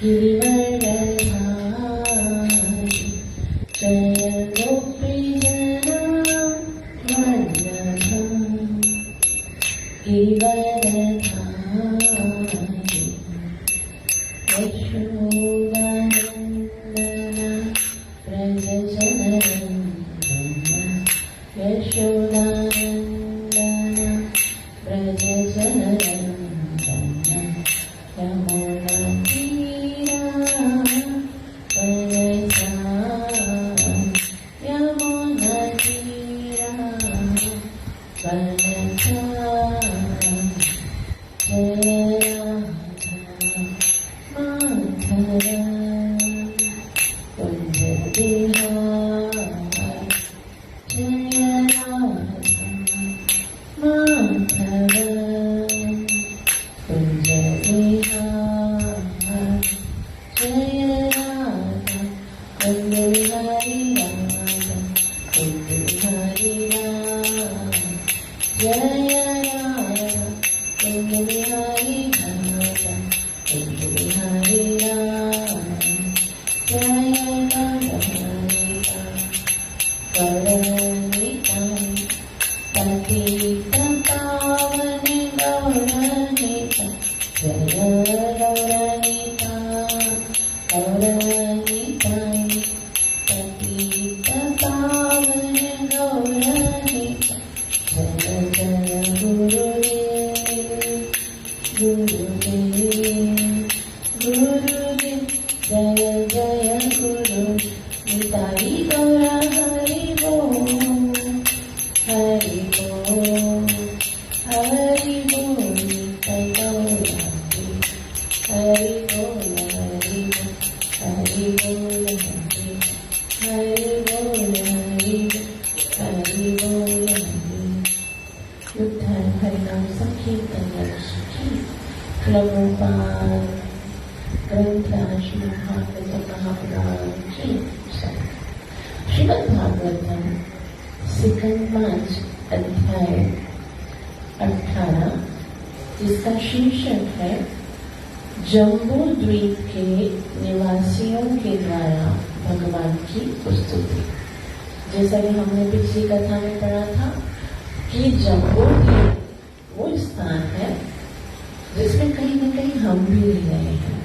गिरिवरधारी जय गोपीजना वल्लभम् गिरिवरधारी यशोदानन्दन व्रजजनरञ्जन यशोदानन्दन व्रजजनरञ्जन यमुनातीरा यमुनातीरा वनचा जय माधव कुंज बिहार जय राधा माधव कुंज बिहार जय राधा कुंज बिहारी राधा कुंज बिहारी राधा जय राधा कुंज बिहारी राधा कुंज बिहारी राधा जय राधा गौरनिता पतित पावन गौरनिता जय गौरनिता गौरनिता पतित पावन गौरनिता जय जय गुरुदेव गुरुदेव गुरुदेव जय जय गुरु निताई गौरा हरि बोल हरि बोल हरि बोल निताई गौरा हरि बोल हरि बोल हरि बोल हरि हरि बोल हरि युद्धान हरिनाम संकीर्तन की प्रभुपाद ग्रंथ श्रीमद् भागवत महापुराण की श्रीमद् भागवतम सेकंड 5 अध्याय 18 जिसका शीर्षक है जम्बू द्वीप के निवासियों के द्वारा भगवान की स्तुति। जैसा कि हमने पिछली कथा में पढ़ा था कि जम्बू द्वीप वो स्थान है जिसमें कहीं न कहीं हम भी रह रहे हैं।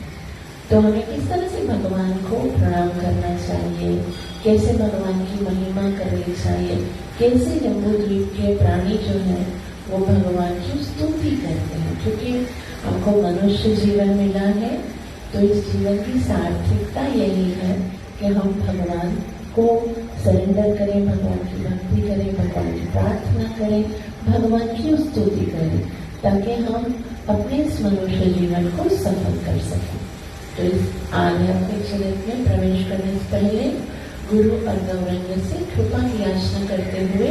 तो हमें किस तरह से भगवान को प्रणाम करना चाहिए, कैसे भगवान की महिमा करनी चाहिए, कैसे जम्बू द्वीप के प्राणी जो है वो भगवान की स्तुति करते हैं। क्योंकि हमको मनुष्य जीवन मिला है तो इस जीवन की सार्थकता यही है कि हम भगवान को सरेंडर करें, भगवान की भक्ति करें, भगवान की प्रार्थना करें, भगवान की स्तुति करें, ताकि हम अपने इस मनुष्य जीवन को सफल कर सकें। तो इस आध्यात्मिक जगत में प्रवेश करने से पहले गुरु और गौरंग से कृपा की याचना करते हुए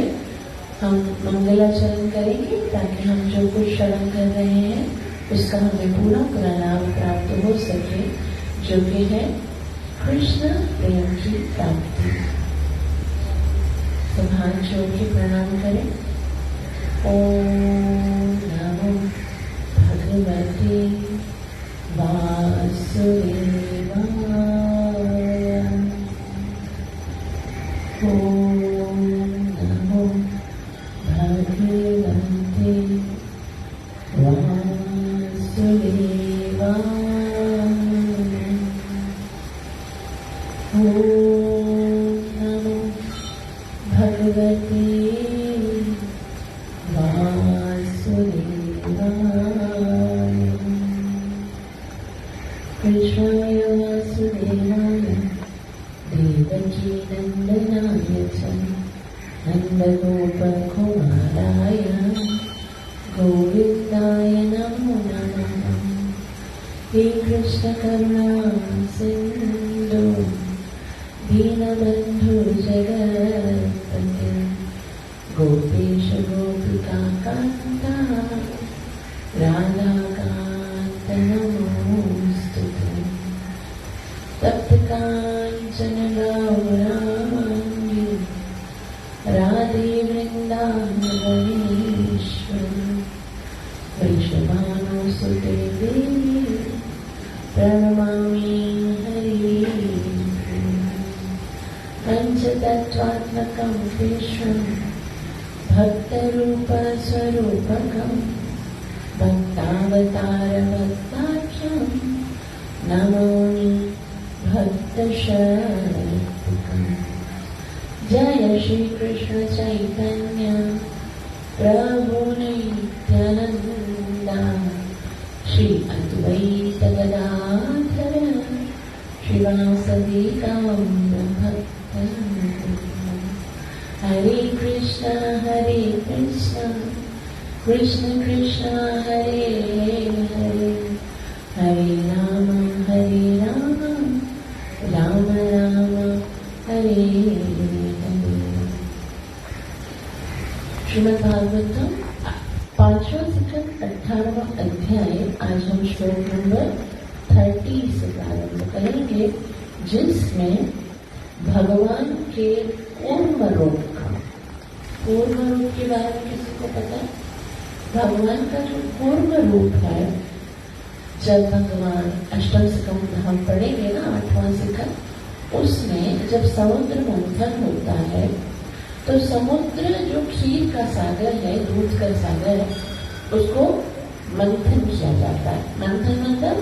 हम मंगलाचरण करेंगे, ताकि हम जो कुछ श्रवण कर रहे हैं उसका हमें पूरा पूरा लाभ प्राप्त हो सके, जो कि है कृष्ण प्रेम की प्राप्ति। तो हाथ जोड़ के प्रणाम करें। ओम नमो भगवते वासुदेवाय। ओम नमो भगवते वासुदेवाय। ओम नमो भगवते वासुदेवाय। कृष्णाय वासुदेवाय देवकी नंदनाय च नन्दगोपकुमाराय गोविन्दाय नमो नमः। हे कृष्ण करुणा सिन्धु दीनबन्धु जगत्पते गोपेश गोपिका कान्ता राधाकान्त नमोऽस्तुते। तप्त काञ्चन गौराङ्गी राधे वृन्दावनेश्वरी वृषभानुसुते देवी प्रणमामि कृष्णात्मकं विश्वं भक्तरूपस्वरूपकं भक्तावतारभक्ताख्यं नमामि भक्तशक्तिकम्। जय श्री कृष्ण चैतन्य प्रभु नित्यानंदा श्री अद्वैत गदाधर श्रीवासदि गौर भक्तवृंद। हरे कृष्ण कृष्ण कृष्ण हरे हरे, हरे राम राम राम हरे हरे। श्रीमद् भागवतम 5वां स्कंद 18वां अध्याय। आज हम श्लोक नंबर 30 से प्रारंभ करेंगे, जिसमें भगवान के कूर्म रूप के बारे में किसी को पता है? भगवान का जो कूर्म रूप है, जब भगवान अष्टम स्कंद हम पढ़ेंगे ना 8वां स्कंद, उसमें जब समुद्र मंथन होता है तो समुद्र जो क्षीर का सागर है, दूध का सागर है, उसको मंथन किया जाता है। मंथन मतलब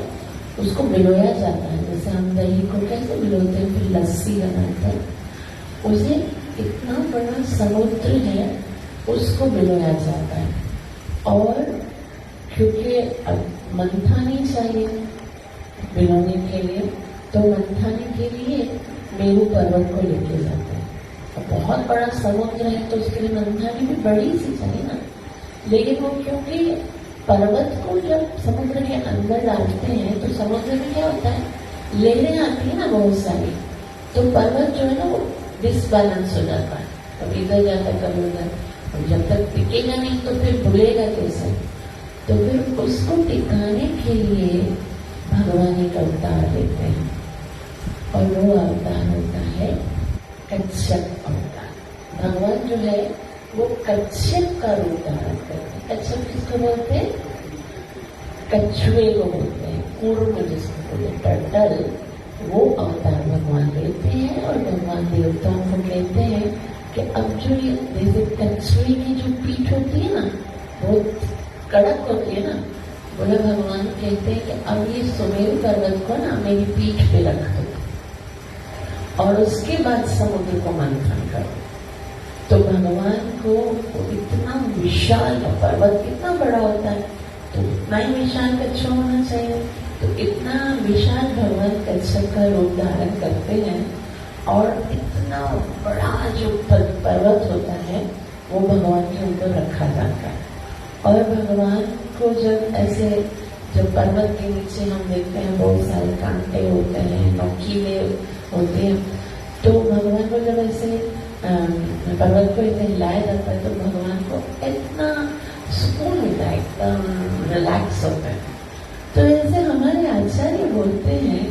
उसको भिगोया जाता है। जैसे हम दही को कैसे भिगोते हैं, फिर लस्सी बनाते हैं, उसे इतना बड़ा समुद्र है उसको भिगोया जाता है। और क्योंकि अब मंथानी चाहिए भिगोने के लिए, तो मंथाने के लिए मेरू पर्वत को लेके जाते हैं। बहुत बड़ा समुद्र है तो उसके लिए मंथानी भी बड़ी सी चाहिए ना। लेकिन वो क्योंकि पर्वत को जब समुद्र के अंदर डालते हैं तो समुद्र में क्या होता है, लहरें आती है ना बहुत सारी, तो पर्वत जो है ना वो डिसबैलेंस हो जाता है, कभी इधर जाता है कभी उधर। और जब तक टिकेगा नहीं तो फिर भूलेगा कैसे। तो फिर उसको टिकाने के लिए भगवान एक अवतार देते हैं, और वो अवतार होता है कच्छप अवतार। भगवान जो है वो कच्छप का रूप धारण करते हैं। कच्छप किसको बोलते हैं? कछुए को बोलते हैं, कूर्म जिसको बोलते हैं, टर्टल। वो अवतार भगवान लेते हैं और भगवान देवताओं को कहते हैं कि अब जो ये जैसे कछुए की जो पीठ होती है ना, बहुत कड़क होती है ना, बोले भगवान कहते हैं कि अब ये सुमेरु पर्वत को ना मेरी पीठ पे रख दो और उसके बाद समुद्र को मंथन करो। तो भगवान को इतना विशाल पर्वत कितना बड़ा होता है, तो उतना ही विशाल कच्छप होना चाहिए। तो इतना विशाल भगवान कच्छप का रूप धारण करते हैं, और इतना बड़ा जो पर्वत होता है वो भगवान के ऊपर रखा जाता है। और भगवान को जब ऐसे, जब पर्वत के नीचे हम देखते हैं बहुत सारे कांटे होते हैं, नोकीले होते हैं, तो भगवान को जब ऐसे पर्वत को इतना हिलाया जाता है तो भगवान को इतना सुकून मिलता है, एकदम रिलैक्स होता है। तो ऐसे हमारे आचार्य बोलते हैं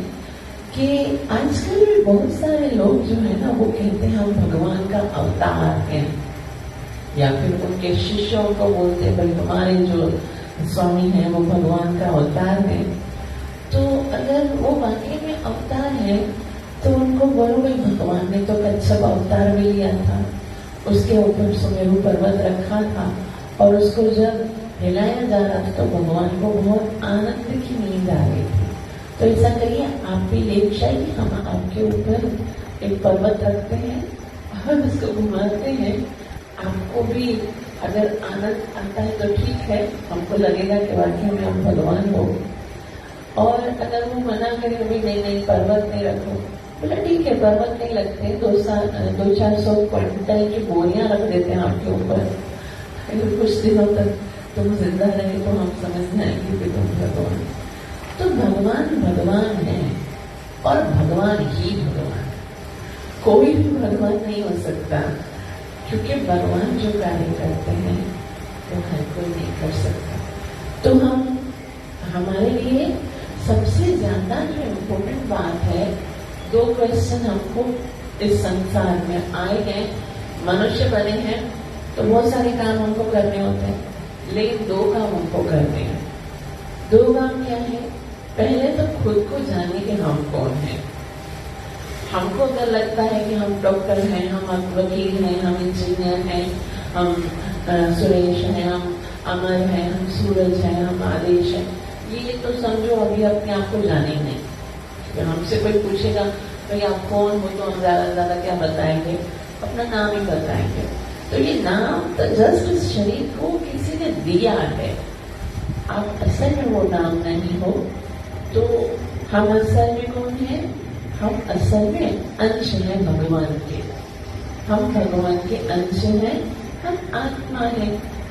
कि आजकल भी बहुत सारे लोग जो है ना वो कहते हैं हम भगवान का अवतार हैं, या फिर उनके शिष्यों को बोलते हैं भाई हमारे जो स्वामी हैं वो भगवान का अवतार है। तो अगर वो वाकई में अवतार है तो उनको बोलो भाई भगवान ने तो कच्छप अवतार भी लिया था, उसके ऊपर सुमेरु पर्वत रखा था, और उसको जब हिलाया जा रहा था तो भगवान को बहुत आनंद की नींद आ रही थी। तो ऐसा करिए, आप भी ले जाइए, हम आपके ऊपर एक पर्वत रखते हैं और उसको घुमाते हैं। आपको भी अगर आनंद आता है तो ठीक है, हमको लगेगा कि वाकई में हम भगवान हो। और अगर वो मना करे भी नहीं पर्वत नहीं रखो, बोला ठीक है पर्वत नहीं लगते, 200-400 क्विंटल की बोरियां रख देते हैं आपके ऊपर, कुछ दिनों तक तुम जिंदा रहे तो हम समझ जाएंगे कि तुम भगवान। तो भगवान है, और भगवान ही भगवान, कोई भी भगवान नहीं हो सकता, क्योंकि भगवान जो कार्य करते हैं वो हर कोई नहीं कर सकता। तो हमारे लिए सबसे ज्यादा जो इम्पोर्टेंट बात है, 2 क्वेश्चन हमको इस संसार में आए हैं, मनुष्य बने हैं तो बहुत सारे काम हमको करने होते हैं, लेकिन 2 काम हमको करने हैं। 2 काम क्या है? पहले तो खुद को जाने कि हम कौन हैं। हमको अगर लगता है कि हम डॉक्टर हैं, हम वकील हैं, हम इंजीनियर हैं, हम सुरेश हैं, हम अमर हैं, हम सूरज हैं, हम आदेश हैं, ये तो समझो अभी अपने आप को जाने नहीं। जब हमसे कोई पूछेगा भाई आप कौन हो, तो हम ज्यादा क्या बताएंगे, अपना नाम ही बताएंगे। तो ये नाम तो जस्ट इस शरीर को किसी ने दिया है, आप असल में वो नाम नहीं हो। तो हम असल में कौन है? हम असल में अंश हैं भगवान के, हम भगवान के अंश हैं, हम आत्मा है।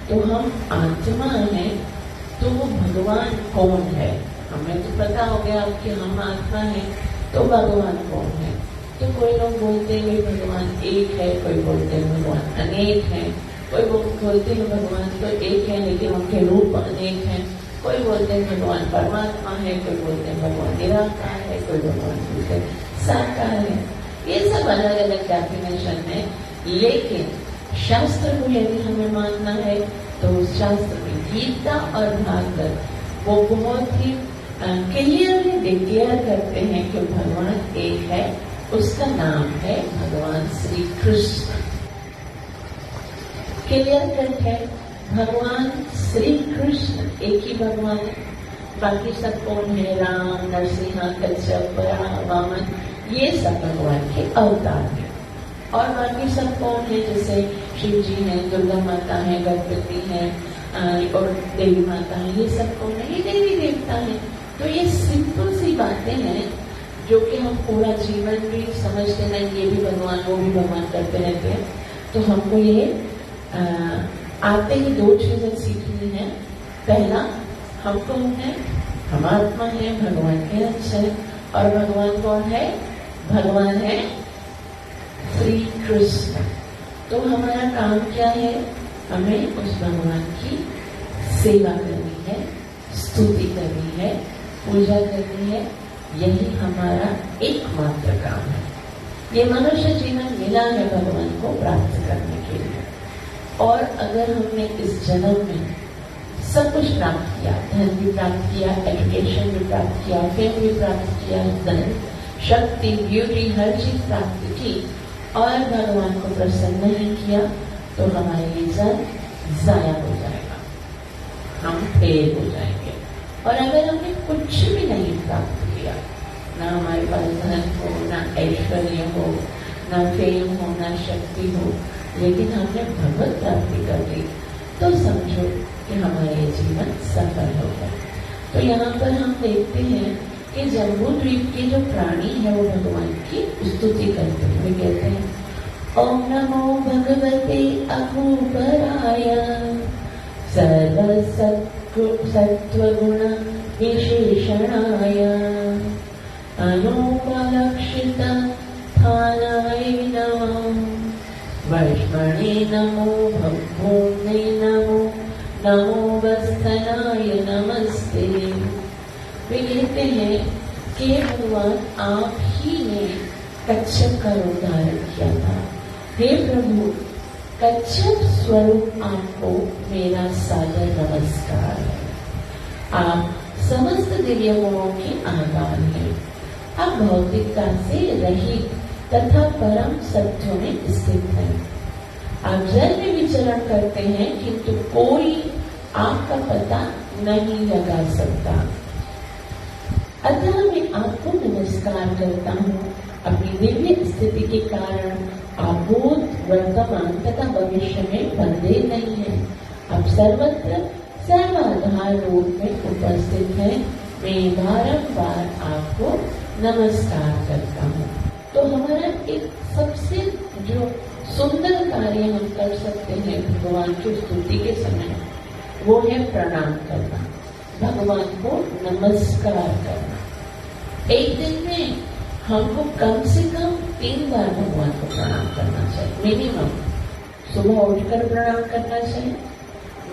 तो हम आत्मा है, तो वो भगवान कौन है? हमें तो पता हो गया कि हम आत्मा है, तो भगवान कौन है? तो कोई लोग बोलते हैं भगवान एक है, कोई बोलते हैं भगवान अनेक है, कोई बोलते हैं भगवान तो एक है लेकिन उनके रूप अनेक हैं, कोई बोलते हैं भगवान परमात्मा है, कोई बोलते हैं भगवान निराकार है, कोई भगवान बोलते हैं साकार है। ये सब अलग अलग डेफिनेशन है, लेकिन शास्त्र को यदि हमें मानना है तो उस शास्त्र में गीता और भागवत वो बहुत ही क्लियरली डिक्लेयर करते हैं कि भगवान एक है, उसका नाम है भगवान श्री कृष्ण। क्लियर कट है, भगवान श्री कृष्ण एक ही भगवान है। बाकी सब कौन है? राम, नरसिंह, कच्छप, वामन, ये सब भगवान के अवतार हैं। और बाकी सब कौन है? जैसे शिव जी हैं, दुर्गा माता है, गणपति है और देवी माता है, ये सब कौन है? ये देवी देवता है। तो ये सिंपल सी बातें हैं जो कि हम पूरा जीवन भी समझते नहीं, ये भी भगवान वो भी भगवान करते रहते हैं। तो हमको ये आते ही दो चीजें सीखनी है। पहला, हम कौन है? हम आत्मा है, भगवान के अंश है। और भगवान कौन है? भगवान है श्री कृष्ण। तो हमारा काम क्या है? हमें उस भगवान की सेवा करनी है, स्तुति करनी है, पूजा करनी है। यही हमारा एकमात्र काम है। ये मनुष्य जीवन मिला है भगवान को प्राप्त करने के लिए। और अगर हमने इस जन्म में सब कुछ प्राप्त किया, धन भी प्राप्त किया, एजुकेशन भी प्राप्त किया, फेम भी प्राप्त किया, धन, शक्ति, ब्यूटी, हर चीज प्राप्त की और भगवान को प्रसन्न नहीं किया, तो हमारे लिए जन्म जाया हो जाएगा, हम फेल हो जाएंगे। और अगर हमने कुछ भी नहीं प्राप्त किया, ना हमारे पास धन हो, ना ऐश्वर्य हो, ना फेम हो, ना शक्ति हो, लेकिन हमने भगवत प्राप्ति कर ली, तो समझो कि हमारा ये जीवन सफल हो गया। तो यहाँ पर हम देखते हैं कि जम्बू द्वीप के जो प्राणी है वो भगवान की स्तुति करते हुए कहते हैं, ओम नमो भगवते अघोपराय सर्व सत्वगुण विशेषणाय अनुपलक्षित स्थानाय नमः वैष्णवे नमो भगवते नमो नमो वस्थनाय नमस्ते। वे कहते हैं कि भगवान आप ही ने कच्छप का रूप धारण किया था। हे प्रभु, कच्छप स्वरूप आपको मेरा सादर नमस्कार है। आप समस्त दिव्य गुणों के आधार हैं। आप भौतिकता से रहित तथा परम सत्यों में स्थित हैं। आप जल में विचरण करते हैं किंतु कोई आपका पता नहीं लगा सकता। अतः मैं आपको नमस्कार करता हूँ। अपनी दिव्य स्थिति के कारण आप भूत, वर्तमान तथा भविष्य में बंधे नहीं हैं। आप सर्वत्र सर्वाधार रूप में उपस्थित हैं। मैं बारंबार आपको नमस्कार करता हूँ। तो हमारा एक सबसे जो सुंदर कार्य हम कर सकते हैं भगवान की स्तुति के समय, वो है प्रणाम करना, भगवान को नमस्कार करना। एक दिन में हमको कम से कम 3 बार भगवान को प्रणाम करना चाहिए, मिनिमम। सुबह उठकर प्रणाम करना चाहिए,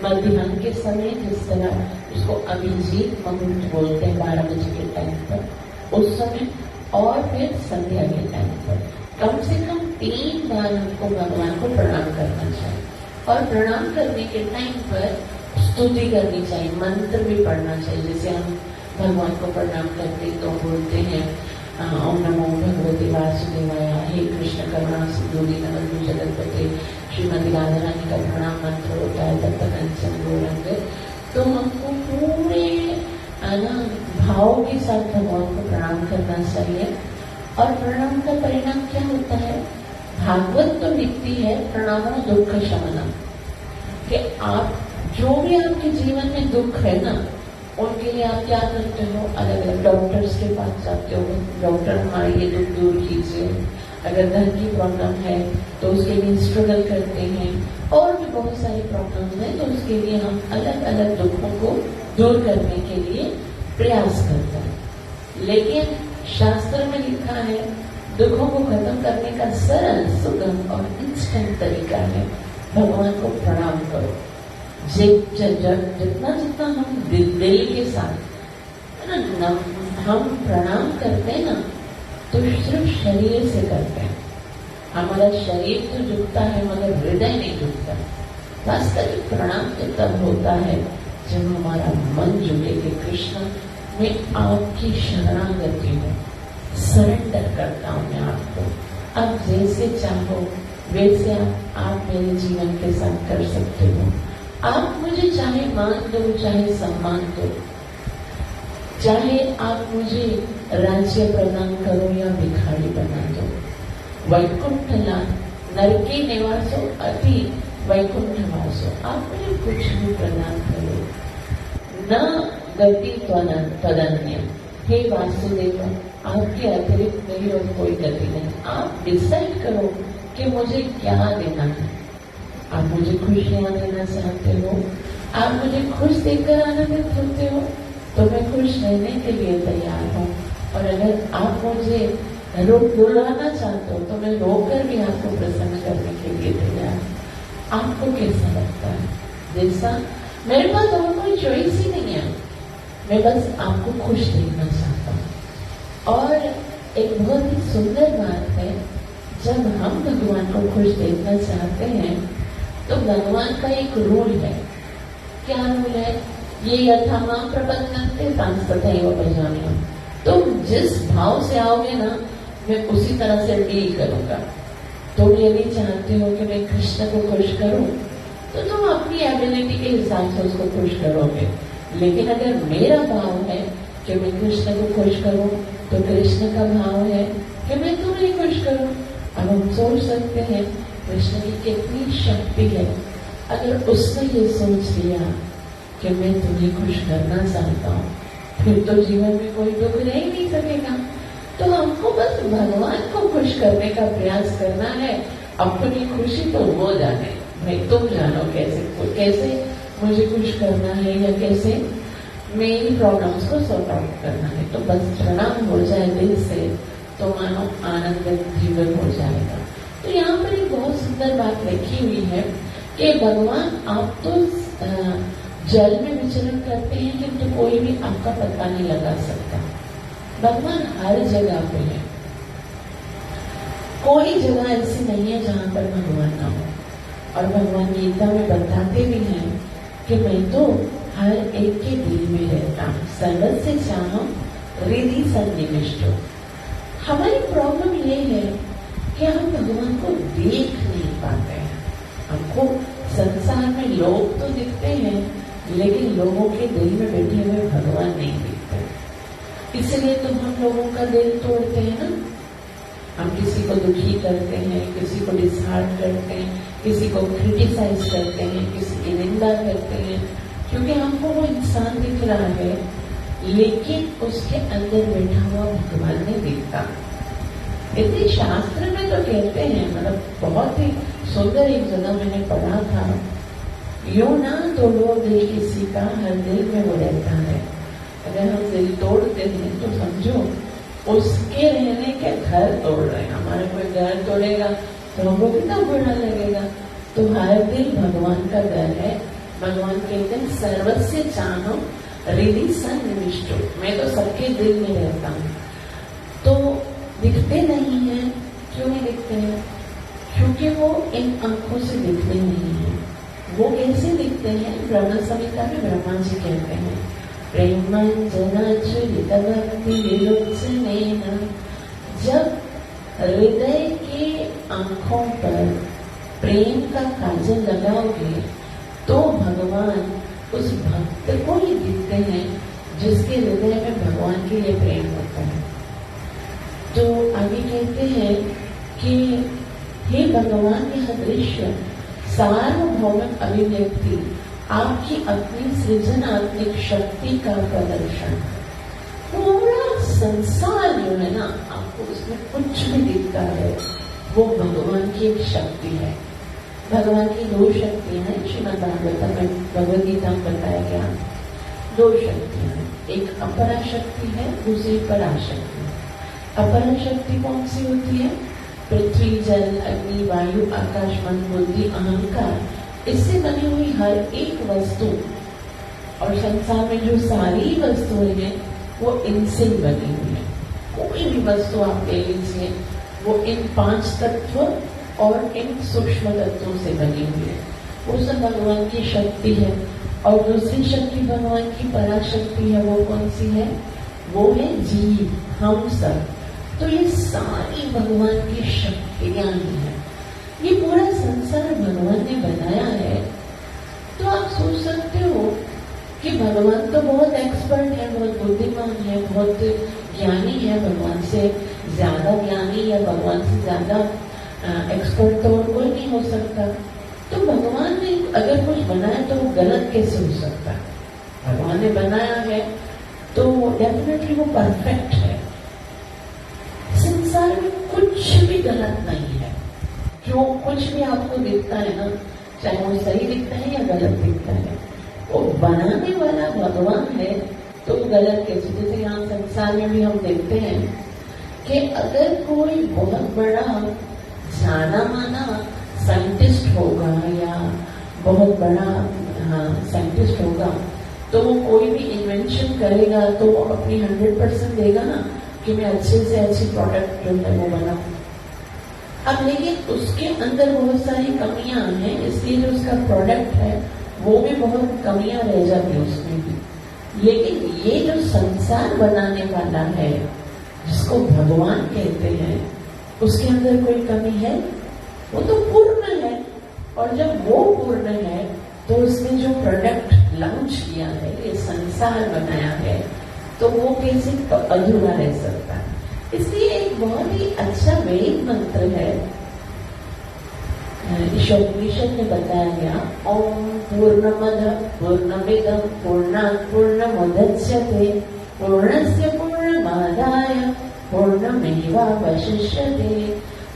मध्याह्न के समय जिस तरह उसको अभिजीत मुहूर्त बोलते हैं 12 बजे के टाइम पर, उस समय, और फिर संध्या के टाइम पर कम से कम 3 बार हमको भगवान को प्रणाम करना चाहिए। और प्रणाम करने के टाइम पर स्तुति करनी चाहिए, मंत्र भी पढ़ना चाहिए। जैसे हम भगवान को प्रणाम करते तो बोलते हैं ओम नमो भगवते वासुदेवाय। हे कृष्ण करुणा सिंधु दीनबंधु जगतपते श्रीमती राधा रानी का प्रणाम मंत्र होता है तब तक कंचन गौरंग। तो हमको पूरे भाव के साथ भगवान को प्रणाम करना चाहिए। और प्रणाम का परिणाम क्या होता है? भागवत तो लिखती है प्रणामो दुख शमनम, कि आप जो भी आपके जीवन में दुख है ना, उनके लिए आप क्या करते हो? अलग अलग डॉक्टर्स के पास जाते हो, डॉक्टर हमारे ये दुख दूर कीजिए। अगर घर की प्रॉब्लम है तो उसके लिए स्ट्रगल करते हैं, और भी बहुत सारी प्रॉब्लम्स हैं तो उसके लिए हम अलग अलग दुखों को दूर करने के लिए प्रयास करते हैं। लेकिन शास्त्र में लिखा है दुखों को खत्म करने का सरल, सुगम और इंस्टेंट तरीका है भगवान को प्रणाम करो। जितना जितना हम दिल के साथ है ना हम प्रणाम करते हैं ना, तो सिर्फ शरीर से करते हैं। हमारा शरीर तो झुकता है मगर हृदय नहीं झुकता। वास्तविक प्रणाम तो तब होता है जब हमारा मन झुके कि कृष्ण मैं आपकी शरणागति हूँ, सरेंडर करता हूँ मैं आपको। अब जैसे चाहो वैसे आप मेरे जीवन के साथ कर सकते हो। आप मुझे चाहे मान दो, चाहे सम्मान दो, चाहे आप मुझे राज्य प्रदान करो या भिखारी बना दो। वैकुंठला नरके निवासो अति वैकुंठवासो, आप मुझे कुछ भी प्रदान करो। न गति तदन्य, हे वासुदेव आपके अतिरिक्त मेरी और कोई गति नहीं। आप डिसाइड करो कि मुझे क्या देना है। आप मुझे खुशियां देना चाहते हो, आप मुझे खुश देखकर आनंदित होते हो, तो मैं खुश रहने के लिए तैयार हूँ। और अगर आप मुझे रुलाना चाहते हो तो मैं रोकर भी आपको प्रसन्न करने के लिए तैयार हूँ। आपको कैसा लगता है? जैसा मेरे पास और कोई चॉइस ही नहीं है, मैं बस आपको खुश देखना चाहता हूँ। और एक बहुत ही सुंदर बात है, जब हम भगवान को खुश देखना चाहते हैं तो भगवान का एक रूल है। क्या रूल है? ये यथामां प्रपन्नन्ते तथैव भजाम्यहम्। तुम जिस भाव से आओगे ना, मैं उसी तरह से डील करूंगा। तुम यदि चाहते हो कि मैं कृष्ण को खुश करूं, तो तुम अपनी एबिलिटी के हिसाब से उसको खुश करोगे। लेकिन अगर मेरा भाव है कि मैं कृष्ण को खुश करूं, तो कृष्ण का भाव है कि मैं तुम्हें खुश करूं। अब हम सोच सकते हैं कृष्ण की कितनी शक्ति है। अगर उसने ये सोच लिया कि मैं तुम्हें खुश करना चाहता हूँ, फिर तो जीवन में कोई दुख रह ही नहीं सकेगा। तो हमको बस भगवान को खुश करने का प्रयास करना है। अपनी खुशी तो हो जाने, भाई तुम जानो कैसे मुझे खुश करना है या कैसे मेरी प्रॉब्लम्स को सॉर्ट आउट करना है। तो बस प्रणाम हो जाए दिल से, तो मानो आनंदित जीवन हो जाएगा। तो यहाँ पर एक बहुत सुंदर बात लिखी हुई है कि भगवान आप तो जल में विचरण करते हैं, किंतु कोई भी आपका पता नहीं लगा सकता। भगवान हर जगह पे है, कोई जगह ऐसी नहीं है जहां पर भगवान ना हो। और भगवान गीता में बताते भी हैं कि मैं तो हर एक के दिल में रहता हूँ, सर्वस्य चाहम हृदि सन्निविष्टो। हमारी प्रॉब्लम ये है कि हम भगवान को देख नहीं पाते हैं। हमको संसार में लोग तो दिखते हैं, लेकिन लोगों के दिल में बैठे हुए भगवान नहीं दिखते। इसलिए तो हम लोगों का दिल तोड़ते हैं ना। हम किसी को दुखी करते हैं, किसी को डिसहार्ट करते हैं, किसी को क्रिटिसाइज करते हैं, किसी की निंदा करते हैं, क्योंकि हमको वो इंसान दिख रहा है, लेकिन उसके अंदर बैठा हुआ भगवान नहीं दिखता। इतने शास्त्र में तो कहते हैं, मतलब बहुत ही सुंदर एक जगह मैंने पढ़ा था, यूं ना तोड़ो दिल किसी का, हर दिल में वो रहता है। अगर हम दिल तोड़ते हैं तो समझो उसके रहने के घर तोड़ रहे हैं। हमारे कोई घर तोड़ेगा तो हमको कितना बुरा लगेगा। तो हर दिल भगवान का घर है। भगवान कहते हैं सर्वस्य चाहम हृदि सन्निविष्टो, मैं तो सबके दिल में रहता हूँ। तो दिखते नहीं है। क्यों नहीं दिखते हैं? क्योंकि वो इन आंखों से दिखते नहीं है। वो कैसे दिखते हैं? ब्रह्म संहिता में ब्रह्मा जी कहते हैं, प्रेमांजनाच्युत भक्ति विलोचनेन आंखों पर प्रेम का काजल लगाओगे तो भगवान उस भक्त को ही दिखते हैं जिसके हृदय में भगवान के लिए प्रेम होता है। तो आगे कहते हैं कि हे भगवान, यह दृश्य सार्वभौमिक अभिव्यक्ति आपकी अपनी सृजनात्मक शक्ति का प्रदर्शन। पूरा संसार जो है ना, आपको उसमें कुछ भी दिखता है वो भगवान की एक शक्ति है। भगवान की दो शक्तियां हैं, श्रीमद् भागवतम में भगवद गीता में बताया गया। दो शक्तियां हैं, एक अपरा शक्ति है, दूसरी पराशक्ति। अपरा शक्ति कौन सी होती है? पृथ्वी, जल, अग्नि, वायु, आकाश, मन, बुद्धि, अहंकार, इससे बनी हुई हर एक वस्तु और संसार में जो सारी वस्तुएं हैं वो इनसे बनी हुई है। कोई भी वस्तु आप ले लीजिए, वो इन 5 तत्व और इन सूक्ष्म तत्वों से बनी हुई है। वो सब भगवान की शक्ति है। और दूसरी शक्ति भगवान की पराशक्ति है, वो कौन सी है? वो है जीव, हम सब। तो ये सारी भगवान की शक्तियां ही है। ये पूरा संसार भगवान ने बनाया है। तो आप सोच सकते हो कि भगवान तो बहुत एक्सपर्ट है, बहुत बुद्धिमान है, बहुत ज्ञानी है, भगवान से ज्यादा ज्ञानी या भगवान से ज्यादा एक्सपर्ट तो और कोई नहीं हो सकता। तो भगवान ने अगर कुछ बनाया तो वो गलत कैसे हो सकता है? भगवान ने बनाया है तो डेफिनेटली वो परफेक्ट है। संसार में कुछ भी गलत नहीं है। जो कुछ भी आपको दिखता है ना, चाहे वो सही दिखता है या गलत दिखता है, वो बनाने वाला भगवान है। तो गलत कैसे? जैसे यहाँ संसार में भी हम देखते हैं कि अगर कोई बहुत बड़ा जाना माना साइंटिस्ट होगा या बहुत बड़ा साइंटिस्ट होगा, तो वो कोई भी इन्वेंशन करेगा तो वो अपनी 100% देगा ना कि मैं अच्छे से अच्छी प्रोडक्ट जो है वो बनाऊं। अब लेकिन उसके अंदर बहुत सारी कमियां हैं, इसलिए जो उसका प्रोडक्ट है वो भी बहुत कमियां रह जाती है उसमें भी। लेकिन ये जो संसार बनाने वाला है, जिसको भगवान कहते हैं, उसके अंदर कोई कमी है? वो तो पूर्ण है। और जब वो पूर्ण है तो उसने जो प्रोडक्ट लॉन्च किया है, ये संसार बनाया है, तो वो कैसे अधूरा रह सकता है? इसलिए एक बहुत ही अच्छा वेद मंत्र है, ईशोपनिषद में बताया गया, ओम पूर्णमद पूर्णमिदं पूर्णात् पूर्णमुदच्यते पूर्णस्य पूर्णमादाय पूर्णमेवावशिष्यते।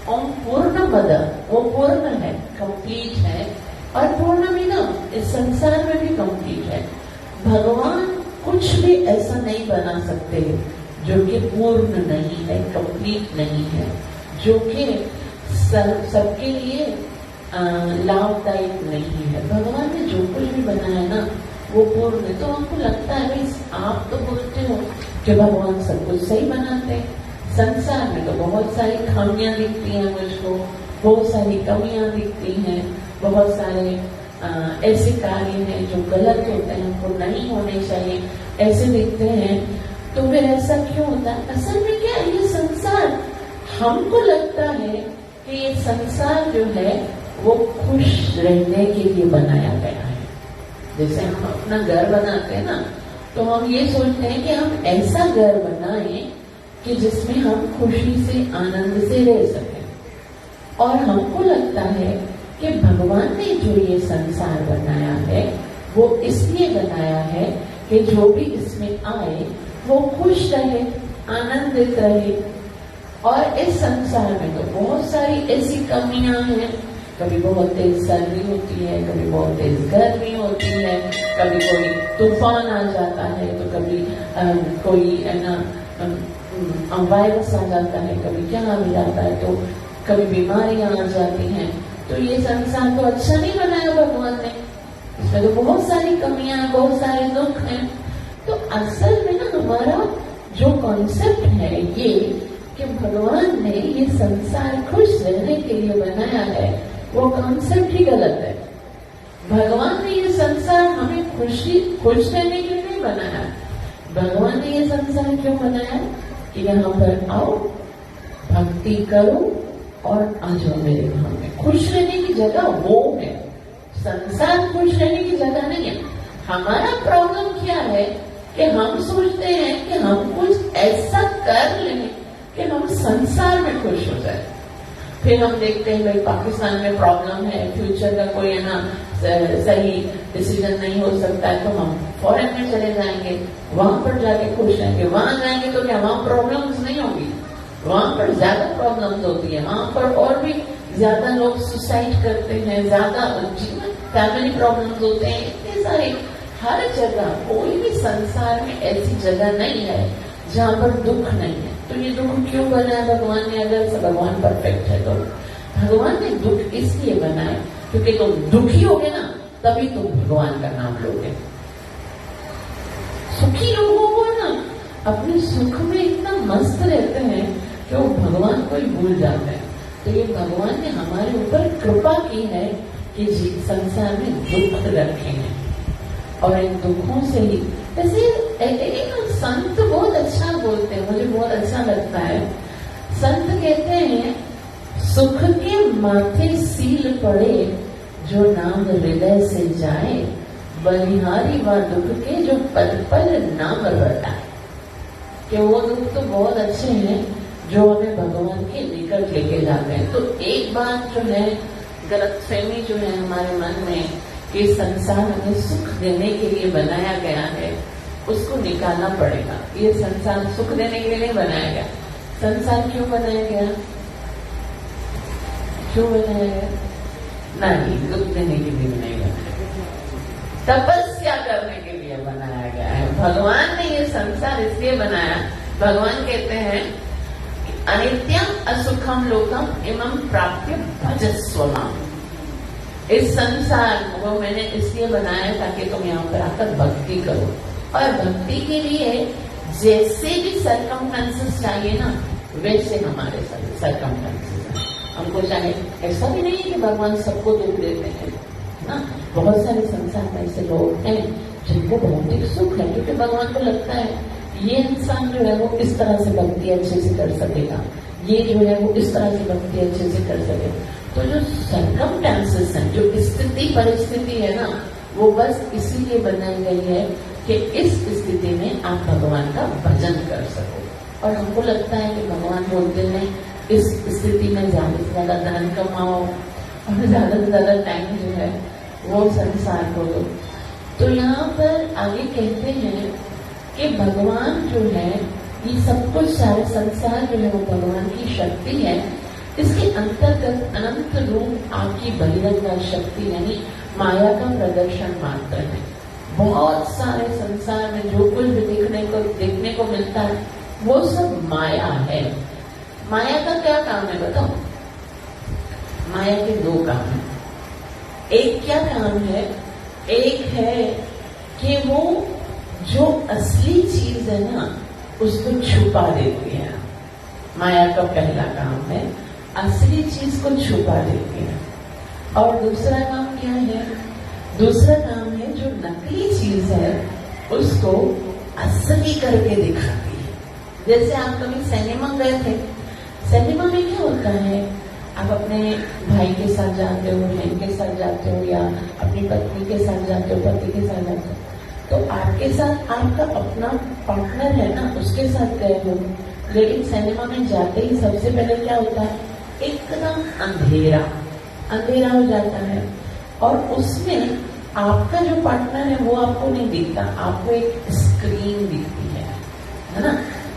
ओम पूर्णमद, वो पूर्ण है, कंप्लीट है, और पूर्णमिदं, इस संसार में भी कंप्लीट है। भगवान कुछ भी ऐसा नहीं बना सकते जो कि पूर्ण नहीं है, कंप्लीट नहीं है, जो कि सबके लिए लाभदायक नहीं है। भगवान ने जो कुछ भी बनाया ना वो पूर्ण है। तो हमको लगता है भाई आप तो बोलते हो कि भगवान सब कुछ सही बनाते हैं, संसार में तो बहुत सारी खामियां दिखती हैं मुझको, बहुत सारी कमियां दिखती हैं, बहुत सारे ऐसे कार्य हैं जो गलत होते हैं, हमको नहीं होने चाहिए, ऐसे दिखते हैं। तो फिर ऐसा क्यों होता है? असल में क्या है, ये संसार, हमको लगता है कि ये संसार जो है वो खुश रहने के लिए बनाया गया है। जैसे हम अपना घर बनाते हैं ना, तो हम ये सोचते हैं कि हम ऐसा घर बनाएं कि जिसमें हम खुशी से, आनंद से रह सकें। और हमको लगता है कि भगवान ने जो ये संसार बनाया है वो इसलिए बनाया है कि जो भी इसमें आए वो खुश रहे, आनंदित रहे। और इस संसार में तो बहुत सारी ऐसी कमियां हैं, कभी बहुत तेज सर्दी होती है, कभी बहुत तेज गर्मी होती है, कभी कोई तूफान आ जाता है, तो कभी कोई वायरस आ जाता है, कभी क्या आ जाता है, तो कभी बीमारियां आ जाती हैं। तो ये संसार तो अच्छा नहीं बनाया भगवान ने, इसमें तो बहुत सारी कमियां हैं, बहुत सारे दुख हैं। तो असल में ना हमारा जो कॉन्सेप्ट है ये कि भगवान ने ये संसार खुश रहने के लिए बनाया है, वो कॉन्सेप्ट ही गलत है। भगवान ने ये संसार हमें खुश रहने के लिए नहीं बनाया। भगवान ने ये संसार क्यों बनाया कि यहाँ पर आओ, भक्ति करो, और आ जाओ मेरे घर में। खुश रहने की जगह वो है, संसार खुश रहने की जगह नहीं है। हमारा प्रॉब्लम क्या है कि हम सोचते हैं कि हम कुछ ऐसा कर लें कि हम संसार में खुश हो जाए। फिर हम देखते हैं भाई पाकिस्तान में प्रॉब्लम है, फ्यूचर का कोई है ना सही डिसीजन नहीं हो सकता है, तो हम फॉरेन में चले जाएंगे, वहां पर जाके खुश रहेंगे। वहां जाएंगे तो क्या वहां प्रॉब्लम्स नहीं होगी? वहां पर ज्यादा प्रॉब्लम्स होती है, वहां पर और भी ज्यादा लोग सुसाइड करते हैं, ज्यादा जीवन फैमिली प्रॉब्लम्स होते हैं, इतने सारे। हर जगह कोई भी संसार में ऐसी जगह नहीं है जहाँ पर दुख नहीं है। तो ये दुख क्यों बनाया भगवान ने? अगर भगवान परफेक्ट है तो भगवान ने दुख इसलिए बनाए क्योंकि तुम दुखी होगे ना तभी तुम भगवान का नाम लोगे। सुखी लोगों को ना अपने सुख में इतना मस्त रहते हैं कि वो भगवान को ही भूल जाते हैं। तो ये भगवान ने हमारे ऊपर कृपा की है कि संसार में दुख रखे हैं और इन दुखों से ही जैसे संत बहुत अच्छा बोलते हैं, मुझे बहुत अच्छा लगता है। संत कहते हैं सुख के माथे सील पड़े जो नाम हृदय से जाए, बलिहारी व दुख के जो पल पल नाम रटाए। कि वो दुख तो बहुत अच्छे हैं जो हमें भगवान के निकट लेके जाते हैं। तो एक बात जो है गलतफहमी जो है हमारे मन में कि संसार हमें सुख देने के लिए बनाया गया है, उसको निकालना पड़ेगा। ये संसार सुख देने के लिए नहीं बनाया गया। संसार क्यों बनाया गया? क्यों बनाया गया? नहीं, दुख देने के लिए नहीं बनाया गया, तपस्या करने के लिए बनाया गया है। भगवान ने ये संसार इसलिए बनाया, भगवान कहते हैं अनित्यम असुखम लोकम इमं प्राप्य भजस्व माम। इस संसार को मैंने इसलिए बनाया ताकि तुम यहाँ पर आकर भक्ति करो, और भक्ति के लिए जैसे भी सरकमस्टेंसेस चाहिए ना वैसे हमारे सरकमस्टेंसेस हैं। हमको चाहे ऐसा भी नहीं है कि भगवान सबको दुख देते हैं ना। बहुत सारे संसार में ऐसे लोग हैं जिनको भौतिक सुख है क्योंकि भगवान को लगता है ये इंसान जो है वो इस तरह से भक्ति अच्छे से कर सकेगा, ये जो है वो इस तरह से भक्ति अच्छे से कर सकेगा। तो जो सरकमस्टेंसेस हैं, जो स्थिति परिस्थिति है ना, वो बस इसीलिए बनाई गई है कि इस स्थिति में आप भगवान का भजन कर सको। और हमको लगता है कि भगवान बोलते हैं इस स्थिति में ज्यादा से ज्यादा धन कमाओ और ज्यादा से ज्यादा टाइम जो है वो संसार को दो। तो यहाँ पर आगे कहते हैं कि भगवान जो है ये सब कुछ सारे संसार जो है वो भगवान की शक्ति है। इसके अंतर्गत अनंत रूप आपकी बहिरंगा शक्ति यानी माया का प्रदर्शन मात्र है। बहुत सारे संसार में जो कुछ भी देखने को मिलता है वो सब माया है। माया का क्या काम है बताओ? माया के दो काम है। एक क्या काम है? एक है कि वो जो असली चीज है ना उसको छुपा देती है। माया का पहला काम है असली चीज को छुपा देती है। और दूसरा काम क्या है? दूसरा काम है जो नकली चीज है उसको असली करके दिखाती है। जैसे आप कभी सिनेमा गए थे, सिनेमा में क्या होता है, आप अपने भाई के साथ जाते हो, बहन के साथ जाते हो, या अपनी पत्नी के साथ जाते हो, पति के साथ जाते हो, तो आपके साथ आपका अपना पार्टनर है ना, उसके साथ गए हो। लेकिन सिनेमा में जाते ही सबसे पहले क्या होता है, एकदम अंधेरा अंधेरा हो जाता है और उसमें आपका जो पार्टनर है वो आपको नहीं दिखता, आपको एक स्क्रीन दिखती है ना।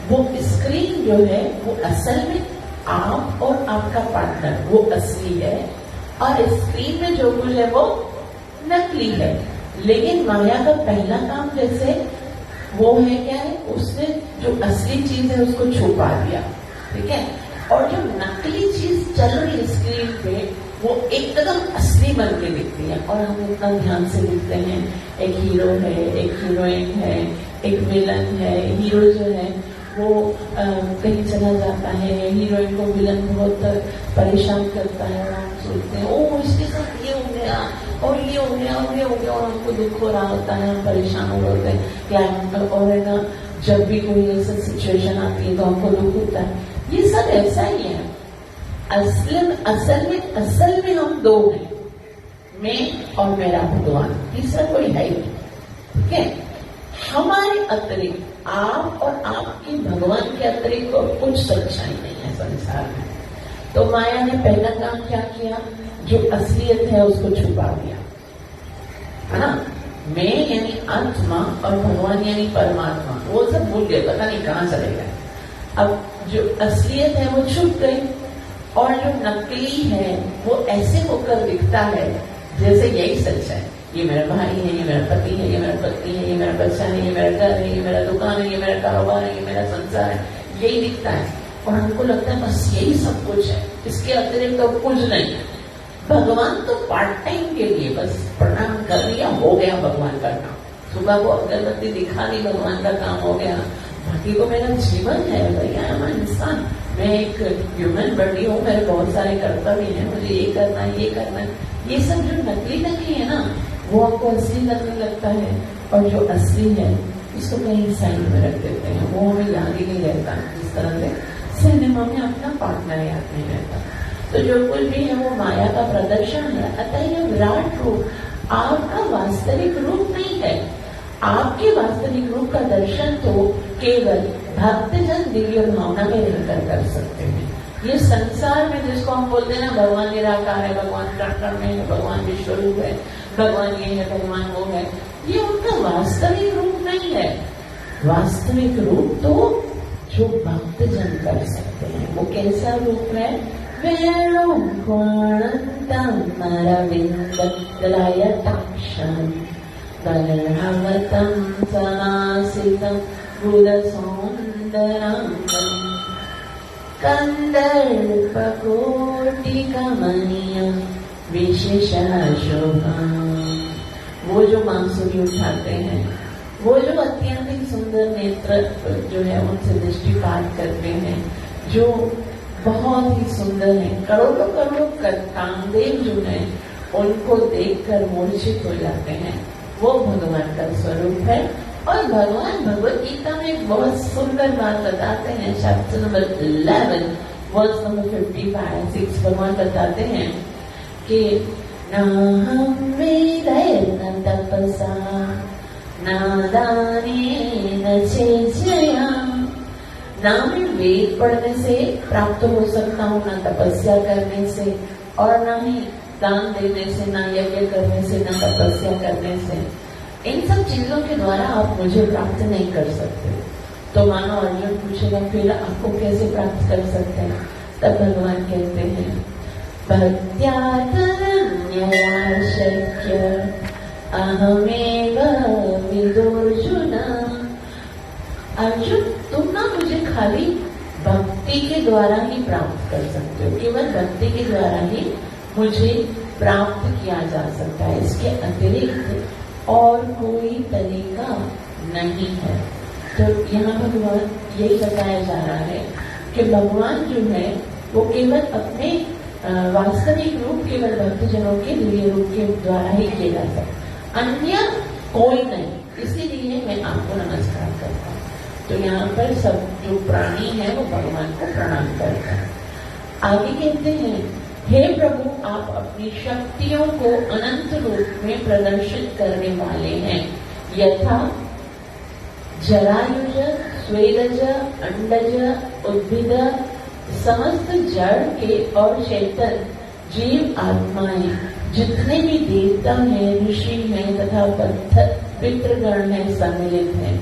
वो स्क्रीन जो है वो असल में आप और आपका पार्टनर वो असली है और स्क्रीन में जो कुछ है वो नकली है। लेकिन माया का पहला काम जैसे वो है क्या है, उसने जो असली चीज है उसको छुपा दिया, ठीक है। और जो नकली चीज चल रही स्क्रीन पे वो एकदम असली बन के दिखती है और हम इतना ध्यान से दिखते हैं। एक हीरो है, एक हीरोइन है, एक विलन है। हीरो जो है वो कहीं चला जाता है, हीरोइन को विलन बहुत परेशान करता है और हम सोचते हैं ओ इसके साथ ये हो गया और ये हो गया और ये हो गया और हमको दुख हो रहा होता है, हम परेशान हो रहे होते हैं। और है ना, जब भी कोई ऐसा सिचुएशन आती है तो हमको दुख होता है। ये सब ऐसा ही है। असल में हम दो हैं, मैं और मेरा भगवान, तीसरा कोई है ही नहीं। ठीक है, हमारे अतिरिक्त आप और आपके भगवान के अतिरिक्त और कुछ सच्चाई नहीं है संसार में। तो माया ने पहला काम क्या किया, जो असलियत है उसको छुपा दिया, है ना। मैं यानी आत्मा और भगवान यानी परमात्मा, वो सब भूल गए, पता नहीं कहाँ चले गए। अब जो असलियत है वो छुप गई, और जो नकली है वो ऐसे होकर दिखता है जैसे यही सच है। ये मेरा भाई है, ये मेरा पति है, ये मेरा पत्नी है, ये मेरा बच्चा है, ये मेरा घर है, ये मेरा दुकान है, ये मेरा कारोबार है, ये मेरा संसार है, यही दिखता है। और हमको लगता है बस यही सब कुछ है, इसके अतिरिक्त तो कुछ नहीं है। भगवान तो पार्ट टाइम के लिए बस प्रणाम कर लिया, हो गया भगवान का काम। सुबह को अगरबत्ती दिखा दी, भगवान का काम हो गया। बाकी तो मेरा जीवन है भैया, मैं इंसान, मैं एक ह्यूमन बॉडी हूँ, मेरे बहुत सारे कर्तव्य हैं, मुझे ये करना है, ये करना है। ये सब जो नकली है ना, वो आपको असली लगने लगता है, और जो असली है इसको कहीं साइड में रख देते हैं, वो हमें याद ही नहीं रहता। इस तरह से सिनेमा में अपना पार्टनर याद नहीं रहता। तो जो कुछ भी है वो माया का प्रदर्शन है। अतः ये विराट रूप आपका वास्तविक रूप नहीं है। आपके वास्तविक रूप का दर्शन तो केवल भक्तजन दिव्य भावना में रहकर कर सकते हैं। ये संसार में जिसको हम बोलते हैं ना, भगवान निराकार है, भगवान कण में है, भगवान विश्व रूप है, भगवान ये है, भगवान वो है, ये उनका वास्तविक रूप नहीं है। वास्तविक रूप तो जो भक्तजन कर सकते हैं। वो कैसा रूप है, बलहवतं समासितं बुधसौन्दरं कंदर्पकोटिकमनीयं विशेषशोभां। वो जो बांसुरी उठाते हैं, वो जो अत्यंत सुंदर नेत्र जो है उनसे दृष्टिपात करते हैं, जो बहुत ही सुंदर है, करोड़ों करोड़ों कामदेव जो है उनको देखकर मूर्छित हो जाते हैं, वो भगवान का स्वरूप है। और भगवान भगवत गीता में एक बहुत सुंदर बात बताते हैं, चैप्टर नंबर 11 वर्स नंबर 55-6 भगवान बताते हैं कि न हम वेदैर्न तपसा न दानेन चेष्टया। ना मैं वेद पढ़ने से प्राप्त हो सकता हूँ, ना तपस्या करने से, और ना ही दान देने से, ना यज्ञ करने से, ना तपस्या करने से। इन सब चीजों के द्वारा आप मुझे प्राप्त नहीं कर सकते। तो मानो अर्जुन पूछेगा फिर आपको कैसे प्राप्त कर सकते हैं? तब भगवान कहते हैं भक्त्या तनन्यया शक्य अहमेव विदुर्जुन। अर्जुन, तुम ना मुझे खाली भक्ति के द्वारा ही प्राप्त कर सकते हो, केवल भक्ति के द्वारा ही मुझे प्राप्त किया जा सकता है, इसके अतिरिक्त और कोई तरीका नहीं है। तो यहाँ भगवान यही बताया जा रहा है कि भगवान जो है वो केवल अपने वास्तविक रूप केवल भक्तजनों के दिव्य रूप के द्वारा ही किया जा सकता, अन्य कोई नहीं। इसीलिए मैं आपको नमस्कार करता हूँ। तो यहाँ पर सब जो प्राणी है वो भगवान को प्रणाम करता है। आगे कहते हैं, हे प्रभु, आप अपनी शक्तियों को अनंत रूप में प्रदर्शित करने वाले हैं। यथा जरायुज, स्वेदज, अंडज, उद्भिद, समस्त जड़ के और चेतन जीव आत्माएं, जितने भी देवता हैं, ऋषि हैं तथा पितृगण हैं, सम्मिलित हैं।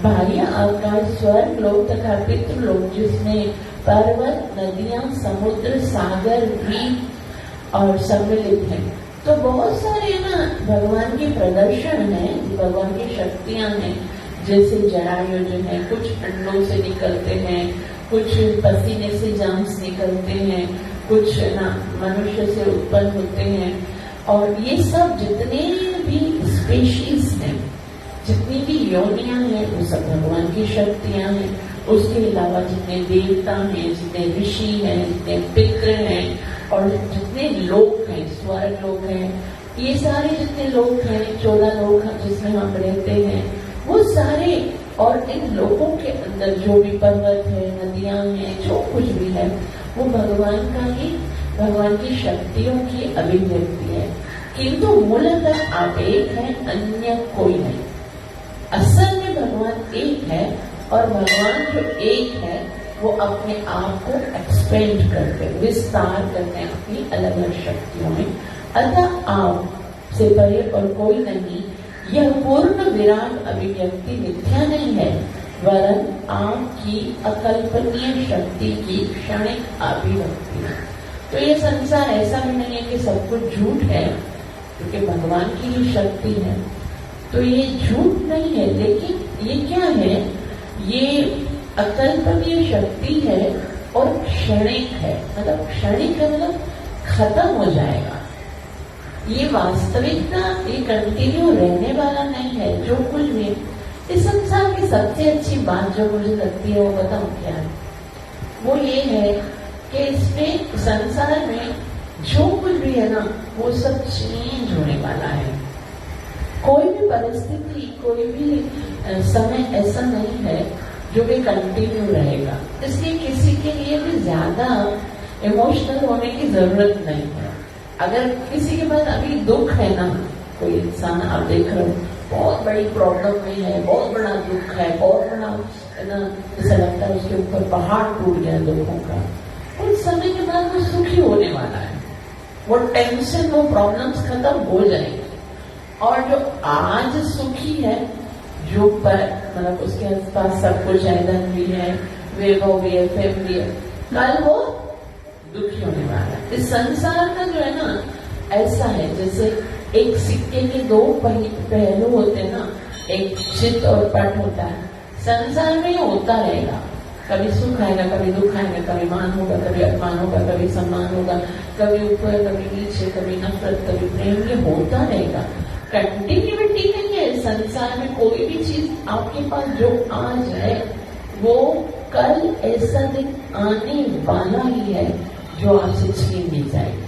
बाह्य आकाश, स्वर्ग लोक तथा पितृलोक, जिसमें पर्वत, नदियां, समुद्र, सागर, द्वीप और सम्मिलित हैं। तो बहुत सारे ना भगवान के प्रदर्शन हैं, भगवान की शक्तियां हैं। जैसे जरायुज है, कुछ अंडों से निकलते हैं, कुछ पसीने से जाम्स निकलते हैं, कुछ ना मनुष्य से उत्पन्न होते हैं। और ये सब जितने भी स्पीशीज हैं, जितनी भी योनियां हैं, वो सब भगवान की शक्तियां हैं। उसके अलावा जितने देवता हैं, जितने ऋषि हैं, जितने पितृ हैं और जितने लोक हैं, स्वर्ग लोक हैं, ये सारे जितने लोक हैं, 14 लोक जिसमें हम रहते हैं, वो सारे, और इन लोकों के अंदर जो भी पर्वत है, नदियां हैं, जो कुछ भी है, वो भगवान की शक्तियों की अभिव्यक्ति है, किंतु मूलतः आप एक है, अन्य कोई नहीं। असल में भगवान एक है, और भगवान जो एक है वो अपने आप को एक्सपेंड करते हैं, विस्तार करते हैं अपनी अलग अलग शक्तियों में। अतः आप से परे और कोई नहीं, यह पूर्ण विराट अभिव्यक्ति मिथ्या नहीं है, वरन आपकी अकल्पनीय शक्ति की क्षणिक अभिव्यक्ति है। तो ये संसार ऐसा भी नहीं है कि सब कुछ झूठ है, क्योंकि भगवान की ही शक्ति है, तो ये झूठ नहीं है। लेकिन ये क्या है, ये अकल्पनीय शक्ति है और क्षणिक है। मतलब क्षणिक है, मतलब खत्म हो जाएगा। ये वास्तविकता, ये कंटिन्यू रहने वाला नहीं है। जो कुछ भी इस संसार की सबसे अच्छी बात जो मुझे लगती है, वो बताऊं क्या है, वो ये है कि इसमें संसार में जो कुछ भी है ना, वो सब चेंज होने वाला है। कोई भी परिस्थिति, कोई भी समय ऐसा नहीं है जो कि कंटिन्यू रहेगा। इसलिए किसी के लिए भी ज्यादा इमोशनल होने की जरूरत नहीं है। अगर किसी के पास अभी दुख है ना, कोई इंसान आप देख रहे हो बहुत बड़ी प्रॉब्लम में है, बहुत बड़ा दुख है, बहुत बड़ा ना, ऐसा लगता है उसके ऊपर पहाड़ टूट गया दुखों का, उस समय के बाद वो सुखी होने वाला है। वो टेंशन, वो प्रॉब्लम्स खत्म हो जाएंगे। और जो आज सुखी है, जो पर मतलब उसके आसपास सब कुछ धन भी है, वैभव भी है, फेम भी है, कल वो दुखी होने वाला है। इस संसार का जो है ना, ऐसा है जैसे एक सिक्के के दो पहलू होते हैं ना, एक चित और पट होता है। संसार में होता रहेगा, कभी सुख आएगा, कभी दुख आएगा, कभी मान होगा, कभी अपमान होगा, कभी सम्मान होगा, कभी ऊपर, कभी नीचे, कभी नफरत, कभी प्रेम, ये होता रहेगा। कंटिन्यूटी नहीं है संसार में। कोई भी चीज आपके पास जो आज है, वो कल ऐसा दिन आने वाला ही है जो आपसे छीन ली जाएगी।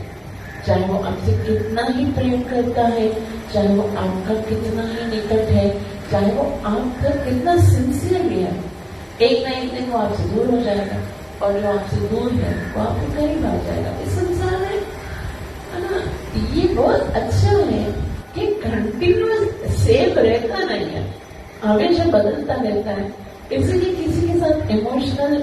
चाहे वो आपसे कितना ही प्रेम करता है, चाहे वो आपका कितना ही निकट है, चाहे वो आपका कितना सिंसियर भी है, एक ना एक दिन वो आपसे दूर हो जाएगा, और जो आपसे दूर है वो आपके करीब आ जाएगा। इस संसार में है ना, ये बहुत अच्छा है कि कंटिन्यूअस सेम रहता नहीं है, हमेशा बदलता रहता है। इसीलिए किसी के साथ इमोशनल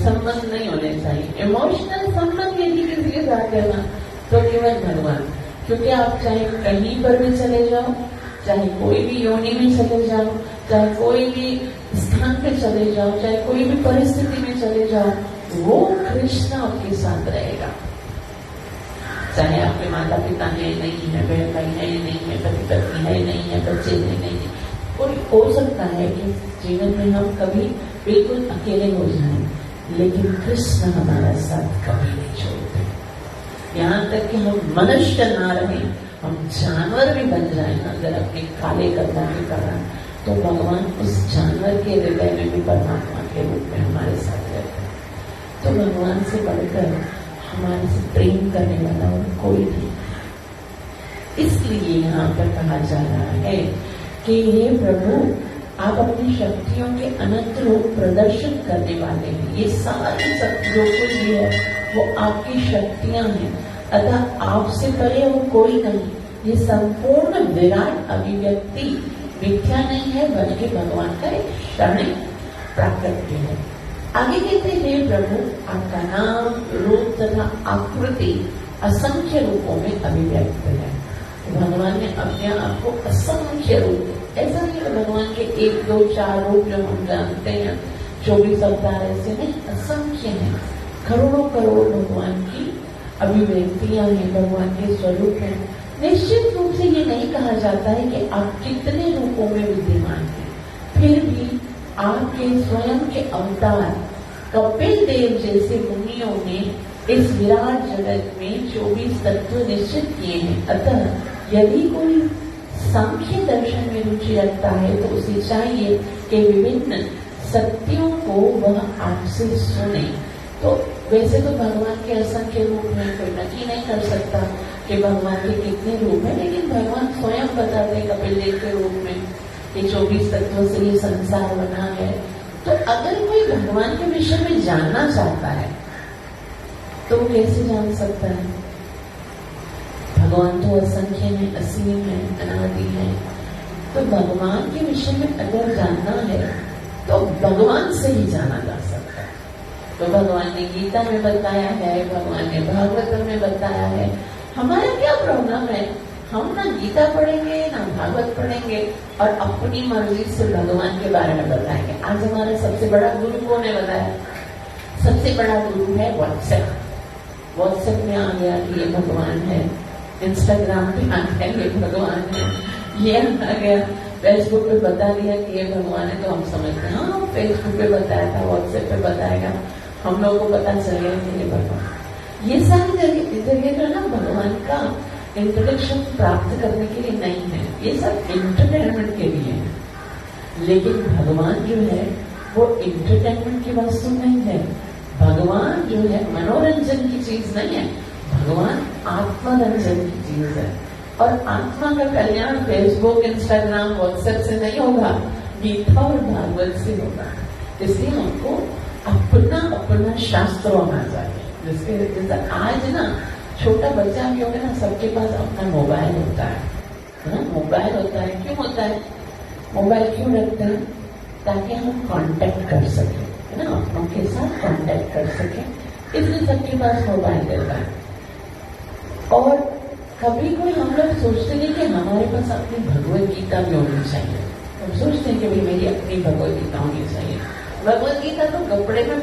संबंध नहीं होने चाहिए। इमोशनल संबंध यदि किसी के साथ है ना, तो केवल भगवान। क्योंकि आप चाहे कहीं पर भी चले जाओ, चाहे कोई भी योनि में चले जाओ, चाहे कोई भी स्थान पे चले जाओ, चाहे कोई भी परिस्थिति में चले जाओ, वो कृष्ण आपके साथ रहेगा। चाहे आपके माता पिता है नहीं है, बहन भाई है नहीं है, पति पत्नी है नहीं है, बच्चे है नहीं है, कोई हो सकता है कि जीवन में हम कभी बिल्कुल अकेले हो जाएं, लेकिन कृष्ण हमारा साथ कभी नहीं छोड़ते। यहाँ तक कि हम मनुष्य ना रहे, हम जानवर भी बन जाए ना, अगर अपने काले कर्मों के कारण, तो भगवान उस जानवर के हृदय में भी परमात्मा के रूप में हमारे साथ रहते हैं। तो भगवान से बढ़कर हमारे से प्रेम करने वाला और कोई नहीं। इसलिए यहाँ पर कहा जा रहा है कि हे प्रभु, आप अपनी शक्तियों के अनंत रूप प्रदर्शन करने वाले हैं। ये सारी शक्ति जो कुछ भी है वो आपकी शक्तियां हैं, अतः आपसे परे और कोई नहीं। ये संपूर्ण विराट अभिव्यक्ति मिथ्या नहीं है, बल्कि भगवान का एक क्षणिक प्राकृत्य है। आगे कहते हैं, प्रभु आपका नाम, रूप तथा आकृति असंख्य रूपों में अभिव्यक्त है। तो भगवान ने अपने आप को असंख्य रूप, ऐसा नहीं है भगवान के 1, 2, 4 रूप जो हम जानते हैं 24 अवतार, ऐसे नहीं, असंख्य है। करोड़ों करोड़ भगवान की अभिव्यक्तियां हैं, भगवान के स्वरूप हैं। निश्चित रूप से ये नहीं कहा जाता है कि आप कितने रूपों में विद्यमान हैं, फिर भी आपके स्वयं के अवतार कपिल देव जैसे मुनियों ने इस विराट जगत में 24 तत्व निश्चित किए हैं। अतः यदि कोई सांख्य दर्शन में रुचि रखता है तो उसे चाहिए कि विभिन्न सत्यों को वह आपसे सुने। तो वैसे तो भगवान के असंख्य रूप में कोई नक्की नहीं कर सकता कि भगवान के कितने रूप हैं, लेकिन भगवान स्वयं बताते हैं कपिल देव के रूप में कि 24 तत्वों से ये संसार बना है। तो अगर कोई भगवान के विषय में जानना चाहता है तो वो कैसे जान सकता है? भगवान तो असंख्य है, असीम है, अनादि है। तो भगवान के विषय में अगर जानना है तो भगवान से ही जाना जा सकता है। तो भगवान ने गीता में बताया है, भगवान ने भागवत में बताया है। हमारा क्या प्रॉब्लम है? हम ना गीता पढ़ेंगे ना भागवत पढ़ेंगे और अपनी मर्जी से भगवान के बारे में बताएंगे। आज हमारा सबसे बड़ा गुरु कौन है बताया? सबसे बड़ा गुरु है व्हाट्सएप। व्हाट्सएप में आ गया कि ये भगवान है, इंस्टाग्राम पे आ गया ये भगवान है, ये आ गया फेसबुक पे बता दिया कि ये भगवान है। तो हम समझते हैं हाँ फेसबुक पे बताया था, व्हाट्सएप पे बताएगा, हम लोगों को पता चल गया कि ये भगवान। ये सारी जगह जो ना भगवान का इंट्रोडक्शन प्राप्त करने के लिए नहीं है, ये सब एंटरटेनमेंट के लिए है। लेकिन भगवान जो है वो एंटरटेनमेंट की वस्तु नहीं है। भगवान जो है मनोरंजन की चीज नहीं है, भगवान आत्मरंजन की चीज है। और आत्मा का कल्याण फेसबुक, इंस्टाग्राम, व्हाट्सएप से नहीं होगा, गीता और भागवत से होगा। इसलिए हमको अपना अपना शास्त्र होना चाहिए। जैसे आज ना छोटा बच्चा भी होगा ना, सबके पास अपना मोबाइल होता है ना, मोबाइल होता है। क्यों होता है? मोबाइल क्यों रखते हैं? ताकि हम कांटेक्ट कर सके, है ना, अपनों के साथ कांटेक्ट कर सके, इसलिए सबके पास मोबाइल रहता है। और कभी कोई हम लोग सोचते नहीं कि हमारे पास अपनी भगवत गीता भी होनी चाहिए। हम सोचते हैं कि भाई मेरी अपनी भगवत गीता होनी चाहिए। भगवत गीता तो कपड़े में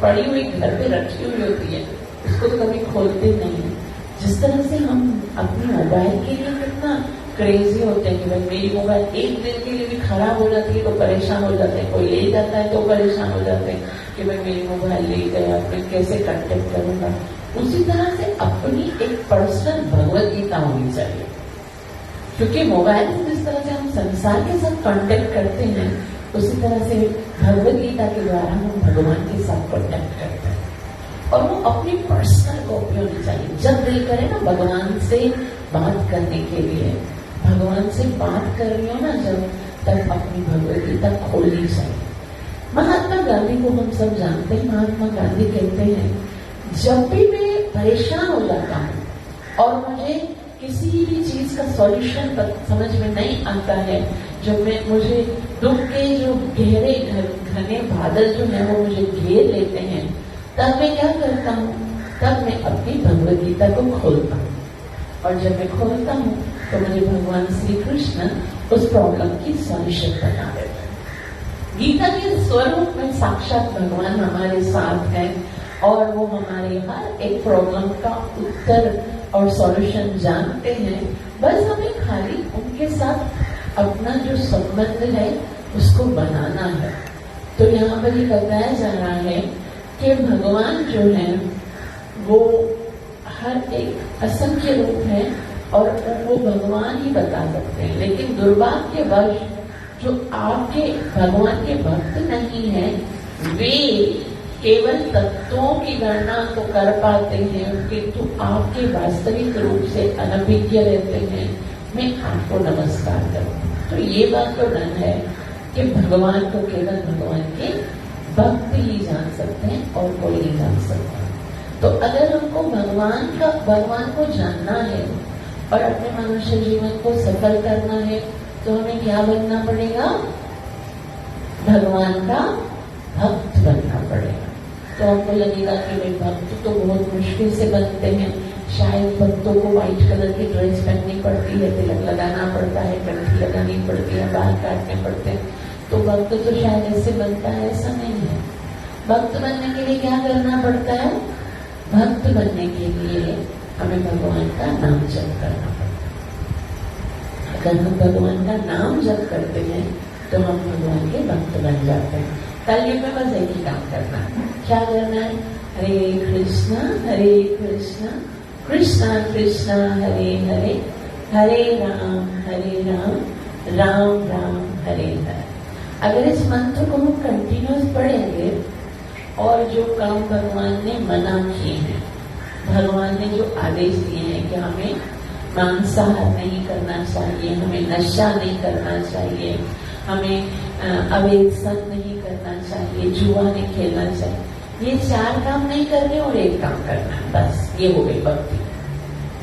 पड़ी हुई घर पे रखी हुई होती है, उसको तो कभी खोलते नहीं है। जिस तरह से हम अपनी मोबाइल के लिए कितना क्रेजी होते हैं कि भाई मेरी मोबाइल एक दिन के लिए भी खराब हो जाती है तो परेशान हो जाते हैं, कोई ले जाता है तो परेशान हो जाते हैं कि भाई मेरी मोबाइल ले गया, मैं कैसे कांटेक्ट करूंगा। उसी तरह से अपनी एक पर्सनल भगवत गीता होनी चाहिए, क्योंकि मोबाइल में जिस तरह से हम संसार के साथ कांटेक्ट करते हैं, उसी तरह से भगवत गीता के द्वारा हम भगवान के साथ कांटेक्ट करते हैं। और वो अपनी पर्सनल कॉपी होनी चाहिए। जब दिल करे ना भगवान से बात करने के लिए, भगवान से बात कर रही हो ना जब, तब अपनी भगवत गीता खोलनी चाहिए। महात्मा गांधी को हम सब जानते हैं। महात्मा गांधी कहते हैं, जब भी मैं परेशान हो जाता हूँ और मुझे किसी भी चीज का सॉल्यूशन समझ में नहीं आता है, जब मुझे दुख के जो गहरे घने बादल जो है वो मुझे घेर लेते हैं, तब मैं क्या करता हूँ? तब मैं अपनी भगवत गीता को खोलता हूँ। और जब मैं खोलता हूँ तो मुझे भगवान श्री कृष्ण उस प्रॉब्लम की सॉल्यूशन बता देते हैं। गीता के स्वरूप में साक्षात भगवान हमारे साथ है और वो हमारे हर एक प्रॉब्लम का उत्तर और सॉल्यूशन जानते हैं। बस हमें खाली उनके साथ अपना जो संबंध है उसको बनाना है। तो यहाँ पर ये बताया जा रहा है कि भगवान जो है वो हर एक असंख्य रूप है और वो भगवान ही बता सकते हैं। लेकिन दुर्भाग्यवश जो आपके भगवान के भक्त नहीं है, वे केवल तत्वों की गणना तो कर पाते हैं किंतु आपके वास्तविक रूप से अनभिज्ञ रहते हैं। मैं आपको नमस्कार करूँ तो ये बात तो डन है कि भगवान को केवल भगवान के भक्त ही जान सकते हैं और कोई नहीं जान सकता। तो अगर हमको भगवान को जानना है और अपने मनुष्य जीवन को सफल करना है तो हमें क्या बनना पड़ेगा? भगवान का भक्त बनना पड़ेगा। तो हमको लगेगा कि भाई भक्त तो बहुत मुश्किल से बनते हैं, शायद भक्तों को व्हाइट कलर की ड्रेस पहननी पड़ती है, तिलक लगाना पड़ता है, कंठी लगानी पड़ती है, बाल काटने पड़ते हैं, तो भक्त तो शायद ऐसे बनता है। ऐसा नहीं है। भक्त बनने के लिए क्या करना पड़ता है? भक्त बनने के लिए हमें भगवान का नाम जप करना पड़ता है। अगर हम भगवान का नाम जप करते हैं तो हम भगवान के भक्त बन जाते हैं। कलयुग में बस एक ही काम करना है। क्या करना है? हरे कृष्णा कृष्णा कृष्णा हरे हरे, हरे राम राम राम हरे हरे। अगर इस मंत्र को हम कंटिन्यूस पढ़ेंगे और जो काम भगवान ने मना किए हैं, भगवान ने जो आदेश दिए हैं कि हमें मांसाहार नहीं करना चाहिए, हमें नशा नहीं करना चाहिए, हमें अवैध संग नहीं करना चाहिए, जुआ नहीं खेलना चाहिए, ये 4 काम नहीं करने और 1 काम करना है, बस ये हो गई भक्ति।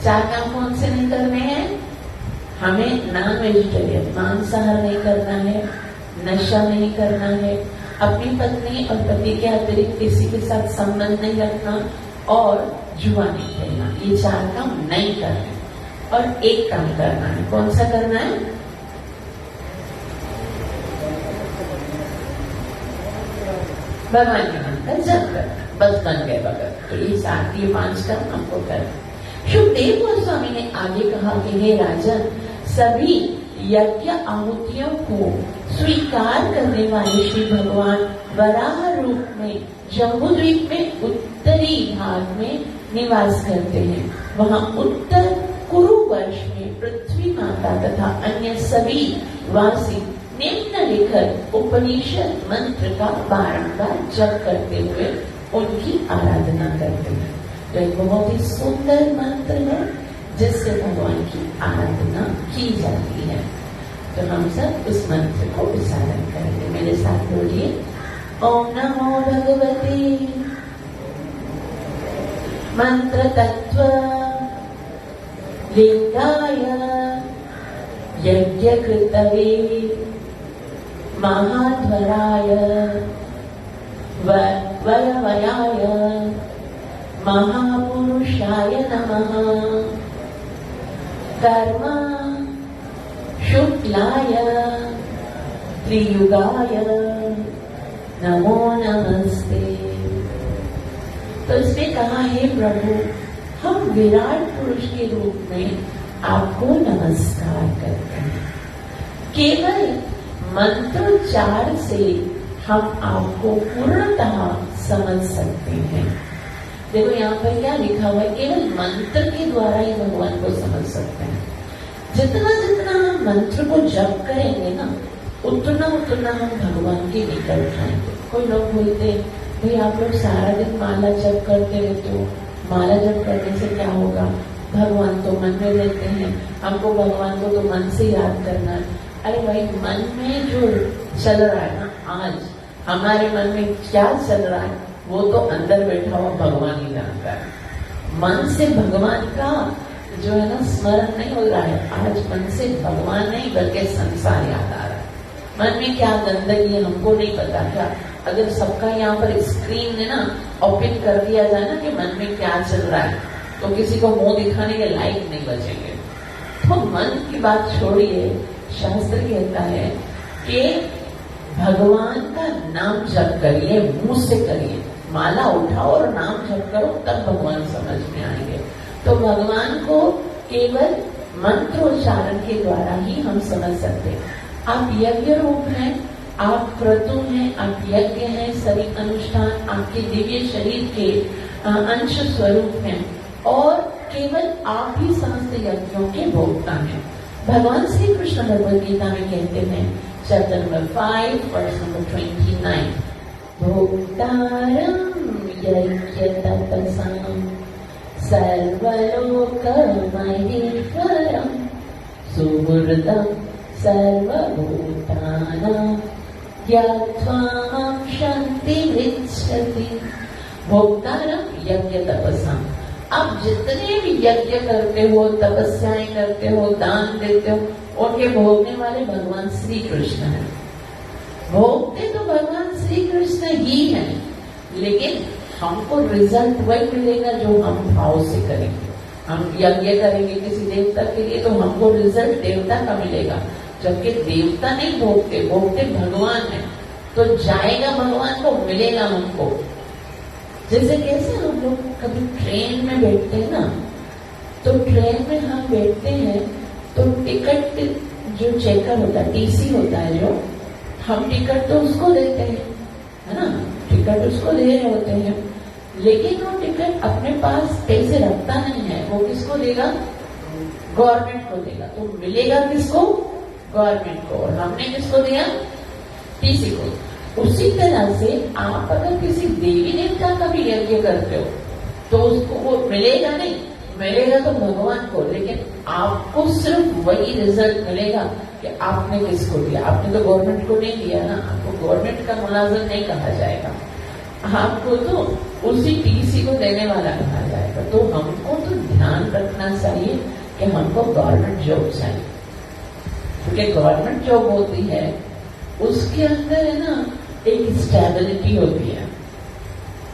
4 काम कौन से नहीं करने हैं? हमें नॉन वेजिटेरियन मांसाहार नहीं करना है, नशा नहीं करना है, अपनी पत्नी और पति के अतिरिक्त किसी के साथ संबंध नहीं रखना और जुआ नहीं खेलना। ये 4 काम नहीं करने और 1 काम करना है। कौन सा करना है? भगवान के नाम का जप करना, बस बन गए भगत। तो ये 5 काम हमको करना। सुखदेव गोस्वामी ने आगे कहा कि हे राजन, सभी यज्ञ आहुतियों को स्वीकार करने वाले श्री भगवान वराह रूप में जम्बूद्वीप में उत्तरी भाग में निवास करते हैं। वहाँ उत्तर कुरु वर्ष में पृथ्वी माता तथा अन्य सभी वासी निम्नलिखित उपनिषद मंत्र का बारंबार जप करते हुए उनकी आराधना करते हैं। तो एक बहुत ही सुंदर मंत्र है जिससे भगवान की आराधना की जाती है। तो हम सब उस मंत्र को उच्चारण करेंगे। मेरे साथ बोलिए, ओम नमो भगवते मंत्र तत्व लिंगाय यज्ञ कृतवे महाध्वराय वयवयाय महापुरुषाय नमः। कर्म शुक्लाय त्रियुगाय नमो नमस्ते। तो इसमें कहा, हे प्रभु, हम विराट पुरुष के रूप में आपको नमस्कार करते हैं। केवल मंत्रोच्चार से हम आपको पूर्णतः समझ सकते हैं। देखो यहाँ पर क्या लिखा हुआ है, केवल मंत्र के द्वारा ही भगवान को समझ सकते हैं। जितना जितना हम मंत्र को जप करेंगे ना, उतना उतना हम भगवान के निकट जाएंगे। कोई लोग बोलते, भाई आप लोग सारा दिन माला जप करते रहते हो, माला जप करने से क्या होगा? भगवान तो मन में रहते हैं, हमको भगवान को तो मन से याद करना है। अरे भाई, मन में जो चल रहा है ना, आज हमारे मन में क्या चल रहा है वो तो अंदर बैठा हुआ भगवान ही जानता है। मन से भगवान का जो है ना स्मरण नहीं हो रहा है। आज मन से भगवान नहीं बल्कि संसार याद आ रहा है। मन में क्या गंदगी है हमको नहीं पता। क्या अगर सबका यहाँ पर स्क्रीन है ना ओपन कर दिया जाए ना कि मन में क्या चल रहा है, तो किसी को मुंह दिखाने के लायक नहीं बचेंगे। तो मन की बात छोड़िए, शास्त्र कहता है कि भगवान का नाम जप करिए, मुंह से करिए, माला उठाओ और नाम जप करो, तब भगवान समझ में आएंगे। तो भगवान को केवल मंत्रोच्चारण के द्वारा ही हम समझ सकते हैं। आप यज्ञ रूप हैं, आप क्रतु हैं, आप यज्ञ हैं, सभी अनुष्ठान आपके दिव्य शरीर के अंश स्वरूप हैं और केवल आप ही समस्त यज्ञों के भोक्ता हैं। भगवान श्री कृष्ण भगवद गीता में कहते हैं, चैप्टर नंबर 5 वर्स नंबर 29, भोक्तारं यज्ञ तपसां सर्वलोक महेश्वरं सुहृदं सर्वभूतानां ज्ञात्वा मां शान्तिमिच्छति। भोक्तारं यज्ञ तपसां, आप जितने भी यज्ञ करते हो, तपस्याएं करते हो, दान देते हो, उनके भोगने वाले भगवान श्री कृष्ण हैं। भोगते तो भगवान श्री कृष्ण ही हैं, लेकिन हमको रिजल्ट वही मिलेगा जो हम भाव से करेंगे। हम यज्ञ करेंगे किसी देवता के लिए तो हमको रिजल्ट देवता का मिलेगा, जबकि देवता नहीं भोगते, भोगते भगवान है। तो जाएगा भगवान को, मिलेगा हमको। जैसे कैसे हम लोग कभी ट्रेन में बैठते हैं ना, तो ट्रेन में हम बैठते हैं तो टिकट जो चेकर होता है, टीसी होता है, जो हम टिकट तो उसको देते हैं, है ना, टिकट उसको दे रहे होते हैं, लेकिन वो टिकट अपने पास पैसे रखता नहीं है। वो किसको देगा? गवर्नमेंट को देगा। तो मिलेगा किसको? गवर्नमेंट को। और हमने किसको दिया? टीसी को। उसी तरह से आप अगर किसी देवी देवता का भी यज्ञ करते हो तो उसको वो मिलेगा नहीं, मिलेगा तो भगवान को, लेकिन आपको सिर्फ वही रिजल्ट मिलेगा कि आपने किसको दिया। आपने तो गवर्नमेंट को नहीं दिया ना, आपको गवर्नमेंट का मुलाजिम नहीं कहा जाएगा। आपको तो उसी टीसी को देने वाला कहा जाएगा। तो हमको तो ध्यान रखना चाहिए कि हमको गवर्नमेंट जॉब चाहिए, क्योंकि गवर्नमेंट जॉब होती है उसके अंदर है ना एक स्टेबिलिटी होती है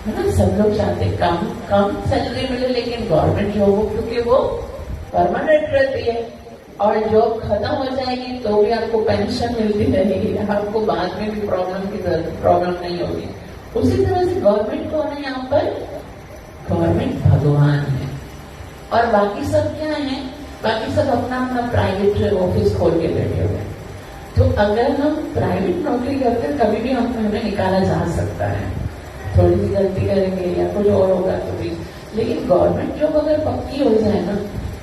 ना। सब लोग चाहते कम सैलरी मिले लेकिन गवर्नमेंट जॉब हो, क्योंकि वो परमानेंट रहती है और जॉब खत्म हो जाएगी तो भी आपको पेंशन मिलती रहेगी, आपको बाद में भी प्रॉब्लम नहीं होगी। उसी तरह से गवर्नमेंट कौन है यहाँ पर? गवर्नमेंट भगवान है। और बाकी सब क्या है? बाकी सब अपना अपना प्राइवेट ऑफिस खोल के बैठे हुए हैं। तो अगर हम प्राइवेट नौकरी करते हैं कभी भी हमें निकाला जा सकता है, थोड़ी सी गलती करेंगे या कुछ और होगा तो भी। लेकिन गवर्नमेंट जॉब अगर पक्की हो जाए ना,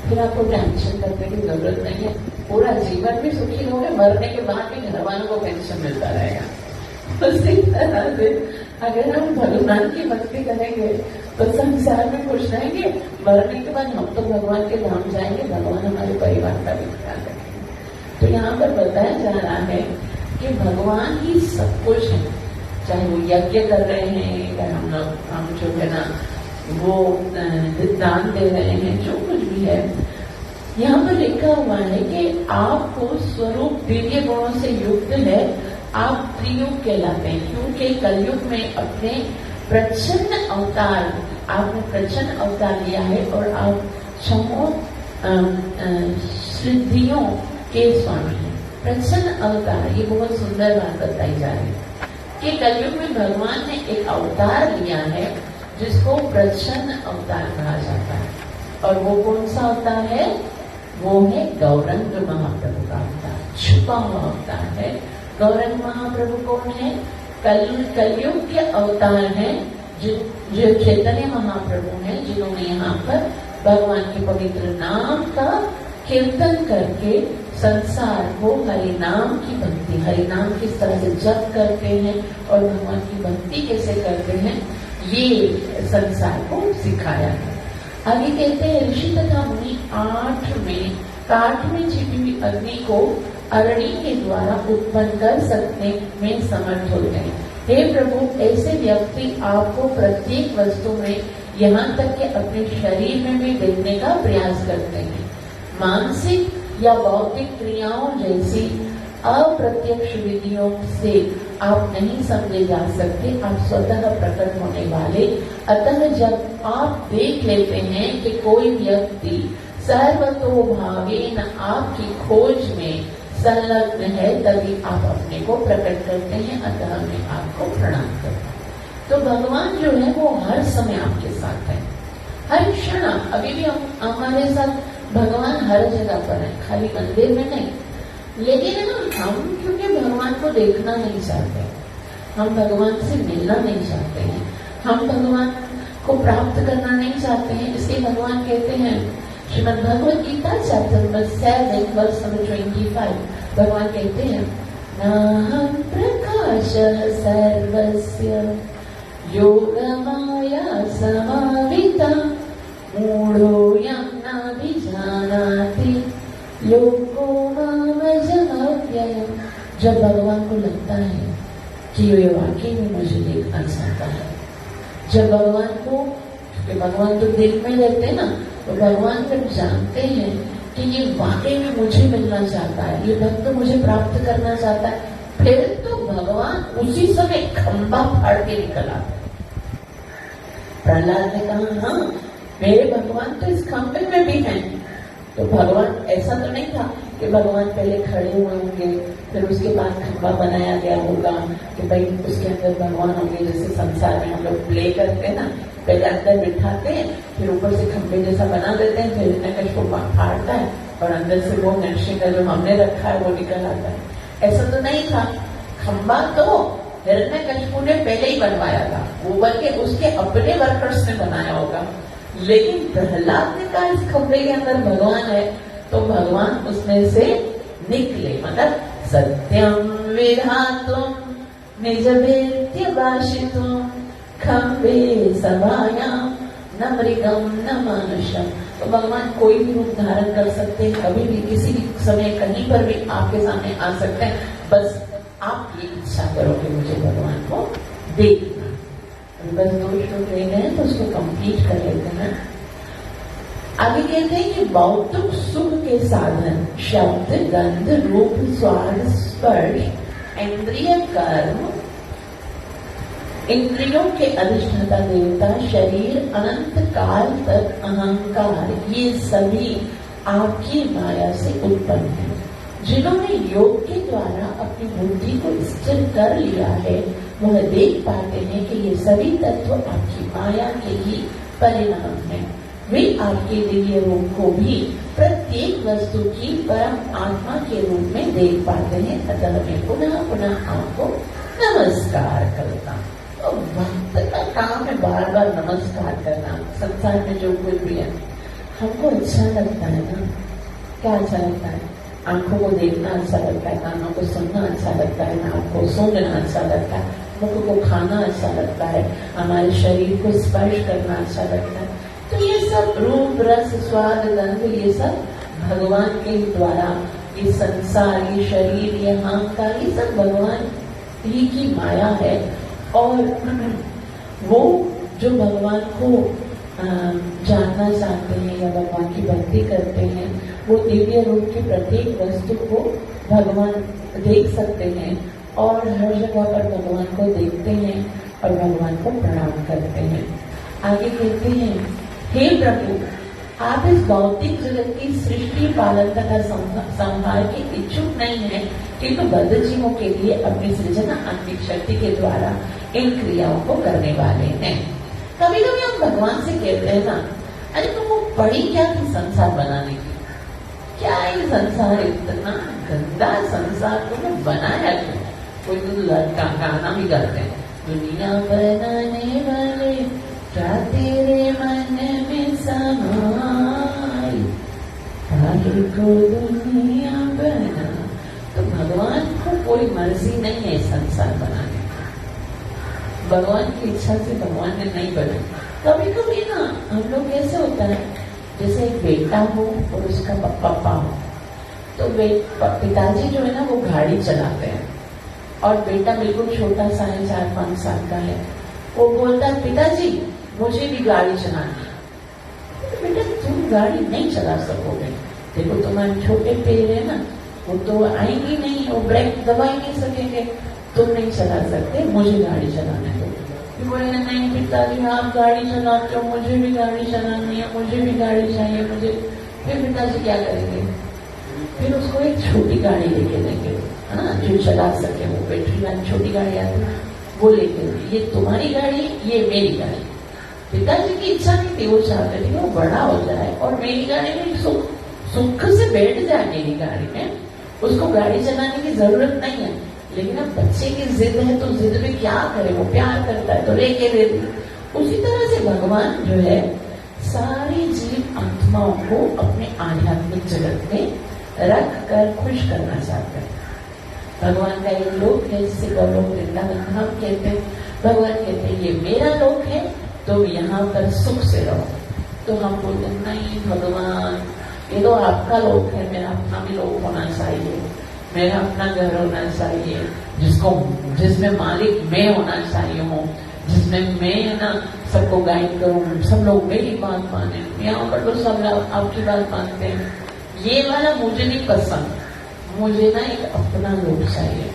फिर आपको टेंशन करने की जरूरत नहीं है, पूरा जीवन भी सुखी रहोगे, मरने के बाद भी घर वालों को पेंशन मिलता रहेगा। उसी तरह से अगर हम भगवान की भक्ति करेंगे तो संसार में खुश रहेंगे, मरने के बाद हम तो भगवान के धाम जाएंगे, भगवान हमारे परिवार का भी ख्याल रखेंगे। तो यहाँ पर बताया जा रहा है कि भगवान ही सब कुछ है, चाहे वो यज्ञ कर रहे हैं या हम जो है ना वो दान दे रहे हैं, जो कुछ भी है। यहाँ पर लिखा हुआ है कि आपको स्वरूप दिव्य गुणों से युक्त है, आप त्रियुग कहलाते हैं, क्योंकि कलयुग में अपने प्रच्छन्न अवतार, आपने प्रच्छन्न अवतार लिया है और आप छमो सिद्धियों के स्वामी हैं। प्रच्छन्न अवतार, ये बहुत सुंदर बात बताई जा रही है कि कलयुग में भगवान ने एक अवतार लिया है जिसको प्रच्छन्न अवतार कहा जाता है। और वो कौन सा अवतार है? वो है गौरंग महाप्रभु का अवतार, छुपा हुआ अवतार है। गौरंग महाप्रभु कौन है? कलयुग के अवतार हैं, जो चैतन्य महाप्रभु हैं, जिन्होंने यहाँ पर भगवान के पवित्र नाम का कीर्तन करके संसार को हरि नाम की भक्ति, हरि नाम किस तरह से जप करते हैं और भगवान की भक्ति कैसे करते हैं, ये संसार को सिखाया है। आगे कहते हैं ऋषि तथा मुनि काठ में छिपी हुई अग्नि को अरणि के द्वारा उत्पन्न कर सकने में समर्थ होते हैं। हे प्रभु, ऐसे व्यक्ति आपको प्रत्येक वस्तु में, यहाँ तक कि अपने शरीर में भी देखने का प्रयास करते हैं। मानसिक या बौद्धिक क्रियाओं जैसी अप्रत्यक्ष विधियों से आप नहीं समझे जा सकते, आप स्वतः प्रकट होने वाले। अतः जब आप देख लेते हैं कि कोई व्यक्ति सर्वतोभावेन आपकी खोज में संलग्न है, तभी आप अपने को प्रकट करते हैं। अतः मैं आपको प्रणाम करता हूँ। तो भगवान जो है वो हर समय आपके साथ है, हर क्षण। अभी भी हमारे साथ भगवान हर जगह पर है, खाली मंदिर में नहीं। लेकिन है ना, हम क्योंकि भगवान को देखना नहीं चाहते, हम भगवान से मिलना नहीं चाहते हैं, हम भगवान को प्राप्त करना नहीं चाहते हैं, इसलिए भगवान कहते हैं Shrimad Bhagavad Gita chapter number 7 verse number 25, भगवान कहते हैं नाहं प्रकाशः सर्वस्य योगमाया समाविता मूढ़ोऽयं नाभिजानाति लोको मामजमव्ययम्। जब भगवान को लगता है कि ये वाकई में मुझे देखना चाहता है, जब भगवान को, क्योंकि भगवान तो दिल में रहते हैं ना, तो भगवान जब जानते हैं कि ये वाकई में मुझे मिलना चाहता है, ये भक्त मुझे प्राप्त करना चाहता है, फिर तो भगवान उसी समय खंबा फाड़ के निकल आते। प्रहलाद ने कहा हाँ, मेरे भगवान तो इस खंबे में भी हैं। तो भगवान, ऐसा तो नहीं था कि भगवान पहले खड़े हुए होंगे, फिर उसके बाद खंबा बनाया गया होगा कि भाई उसके अंदर भगवान होंगे, जैसे संसार में हम लोग प्ले करते हैं ना, पहले अंदर बिठाते हैं, फिर ऊपर से खंबे जैसा बना देते हैं, फिर हिरण्यकश्यप को फाड़ता है और अंदर से वो नक्शे का जो हमने रखा है वो निकल आता है। ऐसा तो नहीं था। खंबा तो हिरण्यकश्यप ने पहले ही बनवाया था, वो बल्कि उसके अपने वर्कर्स ने बनाया होगा। लेकिन प्रहलाद ने कहा इस खंबे के अंदर भगवान है, तो भगवान उसमें से निकले। मतलब सत्यम विधातुम निज भेद्य भाषितुम खंबे सभायाम न मृगम न मानुषम। तो भगवान कोई भी रूप धारण कर सकते हैं, कभी भी किसी भी समय कहीं पर भी आपके सामने आ सकते हैं। बस आप ये इच्छा करो कि मुझे भगवान को देखना। बस 2 श्लोक रह गए तो उसको कंप्लीट कर लेते हैं। आगे कहते हैं कि भौतिक सुख के साधन शब्द, गंध, रूप, स्वाद, स्पर्श, इंद्रिय कर्म, इंद्रियों के अधिष्ठाता देवता, शरीर, अनंत काल तक अहंकार, ये सभी आपकी माया से उत्पन्न है। जिन्होंने योग के द्वारा अपनी बुद्धि को स्थिर कर लिया है वह देख पाते हैं कि ये सभी तत्व आपकी माया के ही परिणाम हैं। वे आपके दिव्य रूप को भी प्रत्येक वस्तु की परम आत्मा के रूप में देख पाते हैं। अतः मैं पुनः पुनः आपको नमस्कार करता हूँ। तो भक्त का काम है बार बार नमस्कार करना। संसार में जो कुछ भी है हमको अच्छा लगता है ना, क्या अच्छा लगता है? आंखों को देखना अच्छा लगता है, कानों को सुनना अच्छा लगता है, नाक को सूंघना अच्छा लगता है, मुख को खाना अच्छा लगता है, हमारे शरीर को स्पर्श करना अच्छा लगता है। तो ये सब रूप, रस, स्वाद, गंध, ये सब भगवान के द्वारा, ये संसार, ये शरीर, ये अहंकार, ये सब भगवान ही की माया है। और वो जो भगवान को जानना चाहते हैं या भगवान की भक्ति करते हैं, वो दिव्य रूप की प्रत्येक वस्तु को भगवान देख सकते हैं और हर जगह पर भगवान को देखते हैं और भगवान को प्रणाम करते हैं। आगे कहते हैं, हे प्रभु, आप इस भौतिक जगत की सृष्टि, पालन तथा संहार के इच्छुक नहीं है, किंतु बद्ध जीवों के लिए अपनी सृजना आत्मिक शक्ति के द्वारा इन क्रियाओं को करने वाले हैं। कभी कभी हम भगवान से कहते हैं ना, अरे तुम वो पढ़ी क्या थी संसार बनाने की? क्या ये संसार इतना गंदा संसार तुमने बनाया क्यों? कोई तो लड़का गाना भी गाते हैं, दुनिया बनाने वाले क्या तेरे मन में समाई, काहे को दुनिया बना। तो भगवान को कोई मर्जी नहीं है संसार बनाने, भगवान की इच्छा से भगवान ने नहीं बनाया। कभी कभी ना हम लोग ऐसे होता है, जैसे एक बेटा हो और उसका पापा हो, तो पिताजी जो है ना वो गाड़ी चलाते हैं और बेटा बिल्कुल छोटा सा है, 4-5 साल का है, वो बोलता है पिताजी मुझे भी गाड़ी चलानी है। तो बेटा तुम गाड़ी नहीं चला सकोगे, देखो तुम्हारे छोटे पैर है ना, वो तो आएंगी नहीं, वो ब्रेक दबा ही नहीं सकेंगे, तुम नहीं चला सकते, मुझे गाड़ी चलाने दो। बोले नहीं पिताजी आप गाड़ी चलाते हो, मुझे भी गाड़ी चलानी है, मुझे भी गाड़ी चाहिए मुझे। फिर पिताजी क्या करेंगे? फिर उसको एक छोटी गाड़ी लेके देंगे, हाँ, जो चला सके, वो बैटरी वाली छोटी गाड़ी आती है वो लेके देंगे, ये तुम्हारी गाड़ी, ये मेरी गाड़ी। पिताजी की इच्छा नहीं थी, वो चाहते थे वो बड़ा हो जाए और मेरी गाड़ी में सुख से बैठ जाए मेरी गाड़ी में, उसको गाड़ी चलाने की जरूरत नहीं है। लेकिन अब बच्चे की जिद है तो जिद में क्या करे, वो प्यार करता है तो लेके देती। उसी तरह से भगवान जो है सारी जीव आत्माओं को अपने आध्यात्मिक जगत में रख कर खुश करना चाहते हैं। भगवान का एक लोक है जिसे गौलोक वृंदावन हम कहते हैं। भगवान कहते हैं ये मेरा लोक है, तुम यहाँ पर सुख से रहो। तो हम बोलते नहीं भगवान, ये तो आपका लोक है, मेरा अपना भी लोक होना चाहिए, मेरा अपना घर होना चाहिए, जिसमें मालिक मैं होना चाहिए हूँ, जिसमें मैं ना सबको गाइड करूँ, सब लोग मेरी बात माने। यहाँ पर तो सब आपकी बात मानते हैं, ये वाला मुझे नहीं पसंद, मुझे ना एक अपना लोक चाहिए।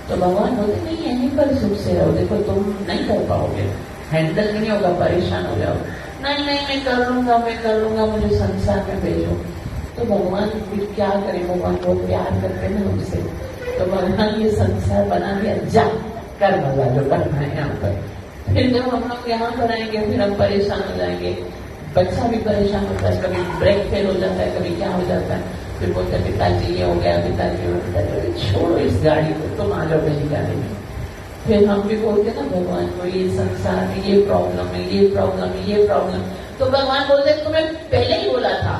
तो भगवान बोलते नहीं यहीं पर सुख से रहो, देखो तुम नहीं कर पाओगे, हैंडल नहीं होगा, परेशान हो जाओ। नहीं मैं कर लूंगा, मुझे संसार में भेजो। तो भगवान फिर क्या करे, भगवान बहुत प्यार करते हैं हमसे, तो भगवान ये संसार बना दिया, जा कर मजा जो करना है यहाँ पर। फिर जब हम लोग यहाँ पर आएंगे फिर हम परेशान हो जाएंगे, बच्चा भी परेशान होता है, कभी ब्रेक फेल हो जाता है, कभी क्या हो जाता है, फिर बोलते पिताजी ये हो गया, पिताजी वो, पिताजी छोड़ो इस गाड़ी को, तुम आ जाओ मेरी गाड़ी में। फिर हम भी बोलते ना भगवान को ये संसार में ये प्रॉब्लम है, ये प्रॉब्लम है, ये प्रॉब्लम। तो भगवान बोलते तुम्हें पहले ही बोला था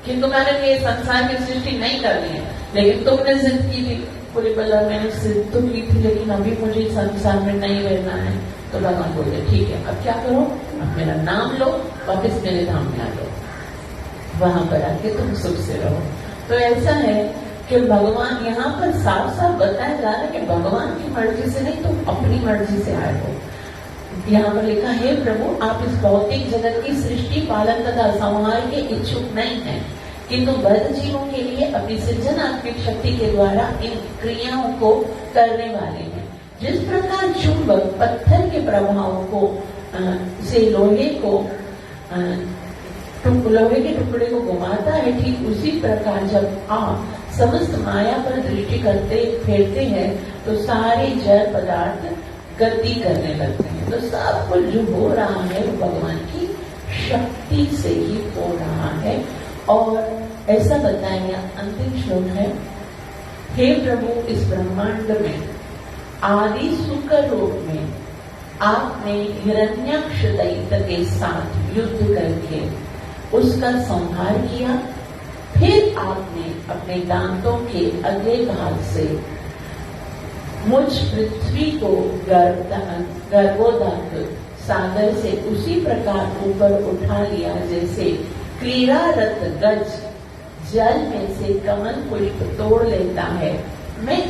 कि तुम्हारे लिए संसार की सृष्टि नहीं करनी है, लेकिन तुमने जिद की थी। पूरी बल्ला मैंने जिद तो की थी, लेकिन अभी मुझे संसार में नहीं रहना है। तो भगवान बोलते ठीक है, अब क्या करो, अब मेरा नाम लो, वापिस मेरे धाम में आ लो, वहां पर आके तुम सुख से रहो। तो ऐसा है कि भगवान यहाँ पर साफ साफ बताया जा रहा है कि भगवान की मर्जी से नहीं, तुम अपनी मर्जी से आए हो। यहाँ पर लिखा है, प्रभु आप इस भौतिक जगत की सृष्टि, पालन तथा संहार के इच्छुक नहीं हैं, किंतु बद्ध जीवों के लिए अपनी सृजनात्मक शक्ति के द्वारा इन क्रियाओं को करने वाले हैं। जिस प्रकार चुंबक पत्थर के प्रभाव को से लोहे के टुकड़े को घुमाता है, ठीक उसी प्रकार जब आप समस्त माया पर दृष्टि फेरते हैं तो सारे जड़ पदार्थ गति करने लगते हैं। तो सब कुछ जो हो रहा है वो भगवान की शक्ति से ही हो रहा है। और ऐसा बताया गया, अंतिम श्लोक है, हे प्रभु इस ब्रह्मांड में आदि सुकर रूप में आपने हिरण्याक्ष दैत्य के साथ युद्ध करके उसका संहार किया। फिर आपने अपने दांतों के अगले भाग से मुझ पृथ्वी को गर्भोदक सागर से उसी प्रकार ऊपर उठा लिया जैसे क्रीड़ारत गज जल में से कमल पुष्प तोड़ लेता है। मैं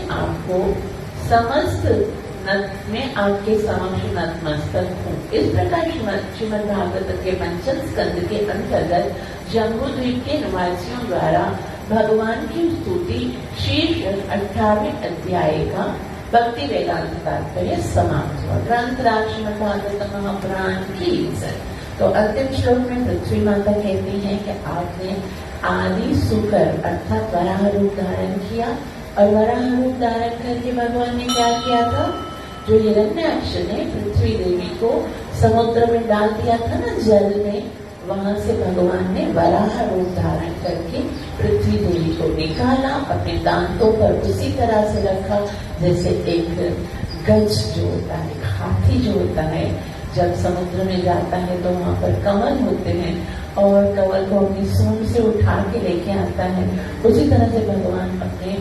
आपके समक्ष नतमस्तक हूँ। इस प्रकार श्रीमद् भागवत के पंचम स्कंद के अंतर्गत जम्बूद्वीप के निवासियों द्वारा भगवान की स्तुति शीर्ष 18वें अध्याय का भक्ति वेदांत तात्पर्य समाप्त हुआ। ग्रंथराज श्रीमद् भागवत महापुराण की जय। तो अंतिम श्लोक में पृथ्वी माता कहती है कि आपने आदि सुकर अर्थात वराह रूप धारण किया, और वराह रूप धारण करके भगवान ने क्या किया था, जो हिरण्याक्ष ने पृथ्वी देवी को समुद्र में डाल दिया था ना, जल में, वहां से भगवान ने वराह रूप धारण करके पृथ्वी देवी को निकाला, अपने दांतों पर उसी तरह से रखा जैसे एक गज जो होता है, हाथी जो होता है, जब समुद्र में जाता है तो वहां पर कमल होते हैं और कमल को अपनी सूंड से उठा के लेके आता है। उसी तरह से भगवान अपने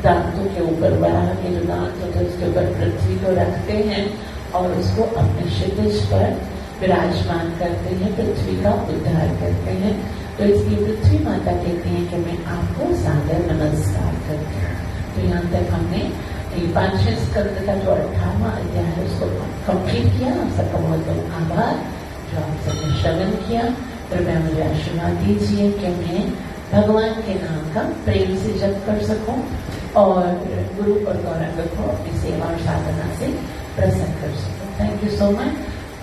दांतों के ऊपर, वराह के जो दांत होते हैं उसके ऊपर पृथ्वी को रखते हैं और उसको अपने क्षितिज पर विराजमान करते हैं, पृथ्वी का उद्धार करते हैं। तो इसलिए पृथ्वी माता कहती है कि मैं आपको सादर नमस्कार करती हूँ। तो यहाँ तक हमने ये 5वें स्कंद का जो 18वां अध्याय है उसको कंप्लीट किया। आप सबका बहुत बहुत आभार जो आप सबने श्रवण किया। कृपया मुझे आशीर्वाद दीजिए कि मैं भगवान के नाम का प्रेम से जप कर सकूं और गुरु और गौरंग को अपनी सेवा और साधना से प्रसन्न कर सकूं। Thank you so much.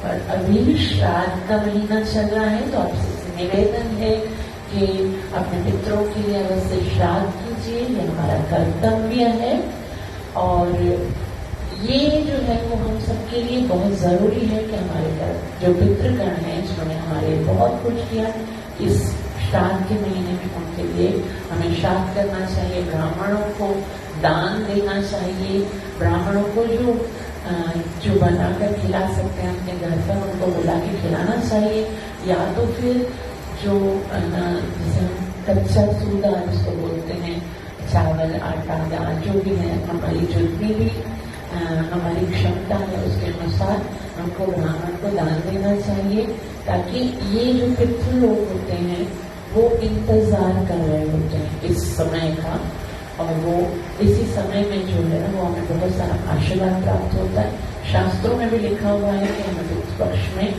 और अभी श्राद्ध का महीना चल रहा है तो आपसे निवेदन है कि अपने मित्रों के लिए अवश्य श्राद्ध कीजिए, ये हमारा कर्तव्य है। और ये जो है वो हम सबके लिए बहुत जरूरी है कि हमारे घर जो पितृगण हैं जिन्होंने हमारे बहुत कुछ किया, इस श्राद्ध के महीने में उनके लिए हमें श्राद्ध करना चाहिए, ब्राह्मणों को दान देना चाहिए, ब्राह्मणों को जो बनाकर खिला सकते हैं अपने घर पर उनको बुला के खिलाना चाहिए, या तो फिर जो जैसे कच्चा सूदा जिसको बोलते हैं, चावल आटा दाल जो भी है, हमारी जितनी भी हमारी क्षमता है उसके अनुसार हमको ब्राह्मण को दान देना चाहिए, ताकि ये जो पितृ लोग होते हैं वो इंतजार कर रहे होते हैं इस समय का, और वो इसी समय में जो है वो हमें बहुत सारा आशीर्वाद प्राप्त होता है। शास्त्रों में भी लिखा हुआ है कि हमें उस पक्ष में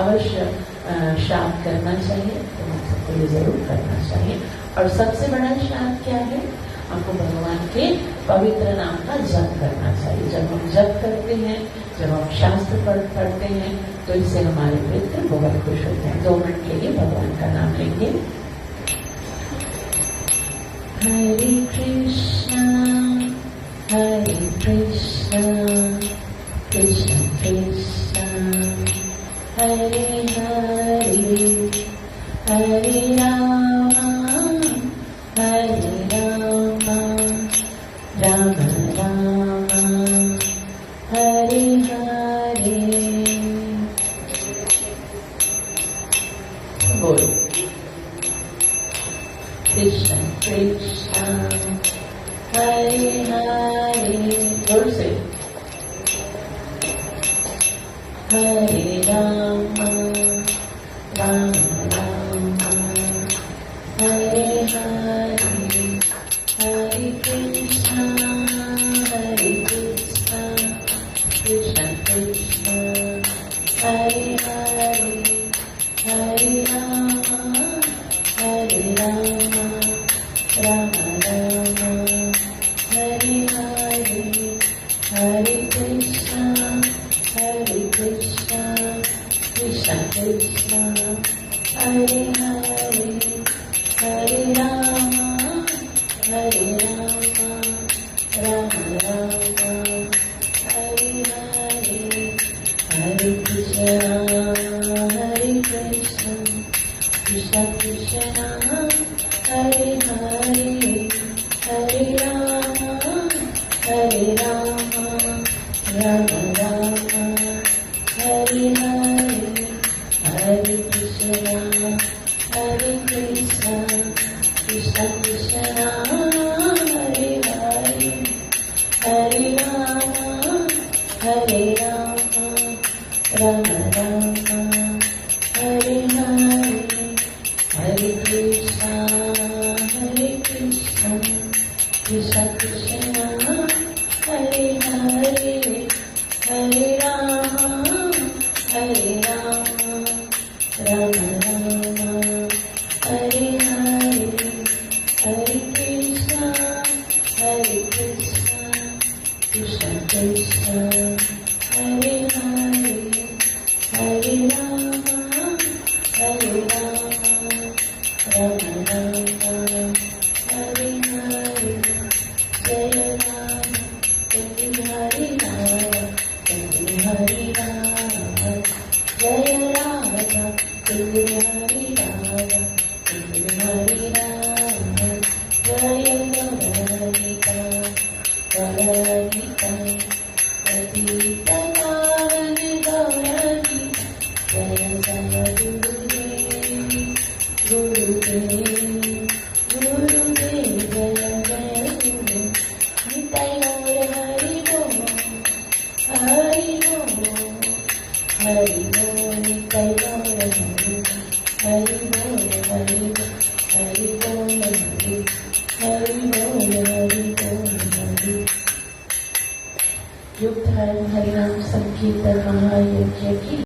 अवश्य श्राद्ध करना चाहिए, तो हम सबको ये जरूर करना चाहिए। और सबसे बड़ा श्राद्ध क्या है, हमको भगवान के पवित्र नाम का जप करना चाहिए। जब हम जप करते हैं, जब हम शास्त्र पढ़ते हैं तो इससे हमारे पितृ बहुत खुश होते हैं। 2 मिनट के लिए भगवान का नाम लेंगे। हरे कृष्णा कृष्ण कृष्ण हरे हरे, हरे राम राम राम हरे हरे। बोल कृष्ण कृष्ण हरे हरे, जोर से हरे राम राम राम हरे हरे, हरे Krishna Krishna Krishna Hare Hare, Hare Rama, Hare Rama, Rama Rama, Hare Hare, Hare Krishna, Krishna Krishna, Hare Hare, Hare Rama, Rama Rama, Hare Hare, Hare Krishna, Krishna Krishna, Hare Hare, Hare Rama, Rama Rama, Hare Hare, Hare Krishna, Krishna Krishna, Hare Hare, Hare Rama, Rama Rama, Hare Hare, Hare Krishna, Krishna Krishna, Hare Hare, Hare Rama, Rama Rama, Hare Hare, Hare Krishna, Krishna Krishna, Hare Hare, Hare Rama, Rama Rama, Hare Hare, Jaya Rama, Jai Hare Rama, Jai Hare Rama, Jaya Rama, Jai Hare Rama, Jai Hare Rama, Jaya Gaurika, Gaurika, Patita Pavan Gaurika, Jaya Jaya Gurudev, Gurudev, Gurudev, Jaya Jaya Gurudev, Nitai Gaur Hari Bol, Hari Bol, Hari Bol, Nitai Gaur Hari Bol, Hari Bol, Hari Bol, Hari Bol, Hari Bol, Hari Bol, Hari युग धर्म हरिनाम संकीर्तन महायज्ञ की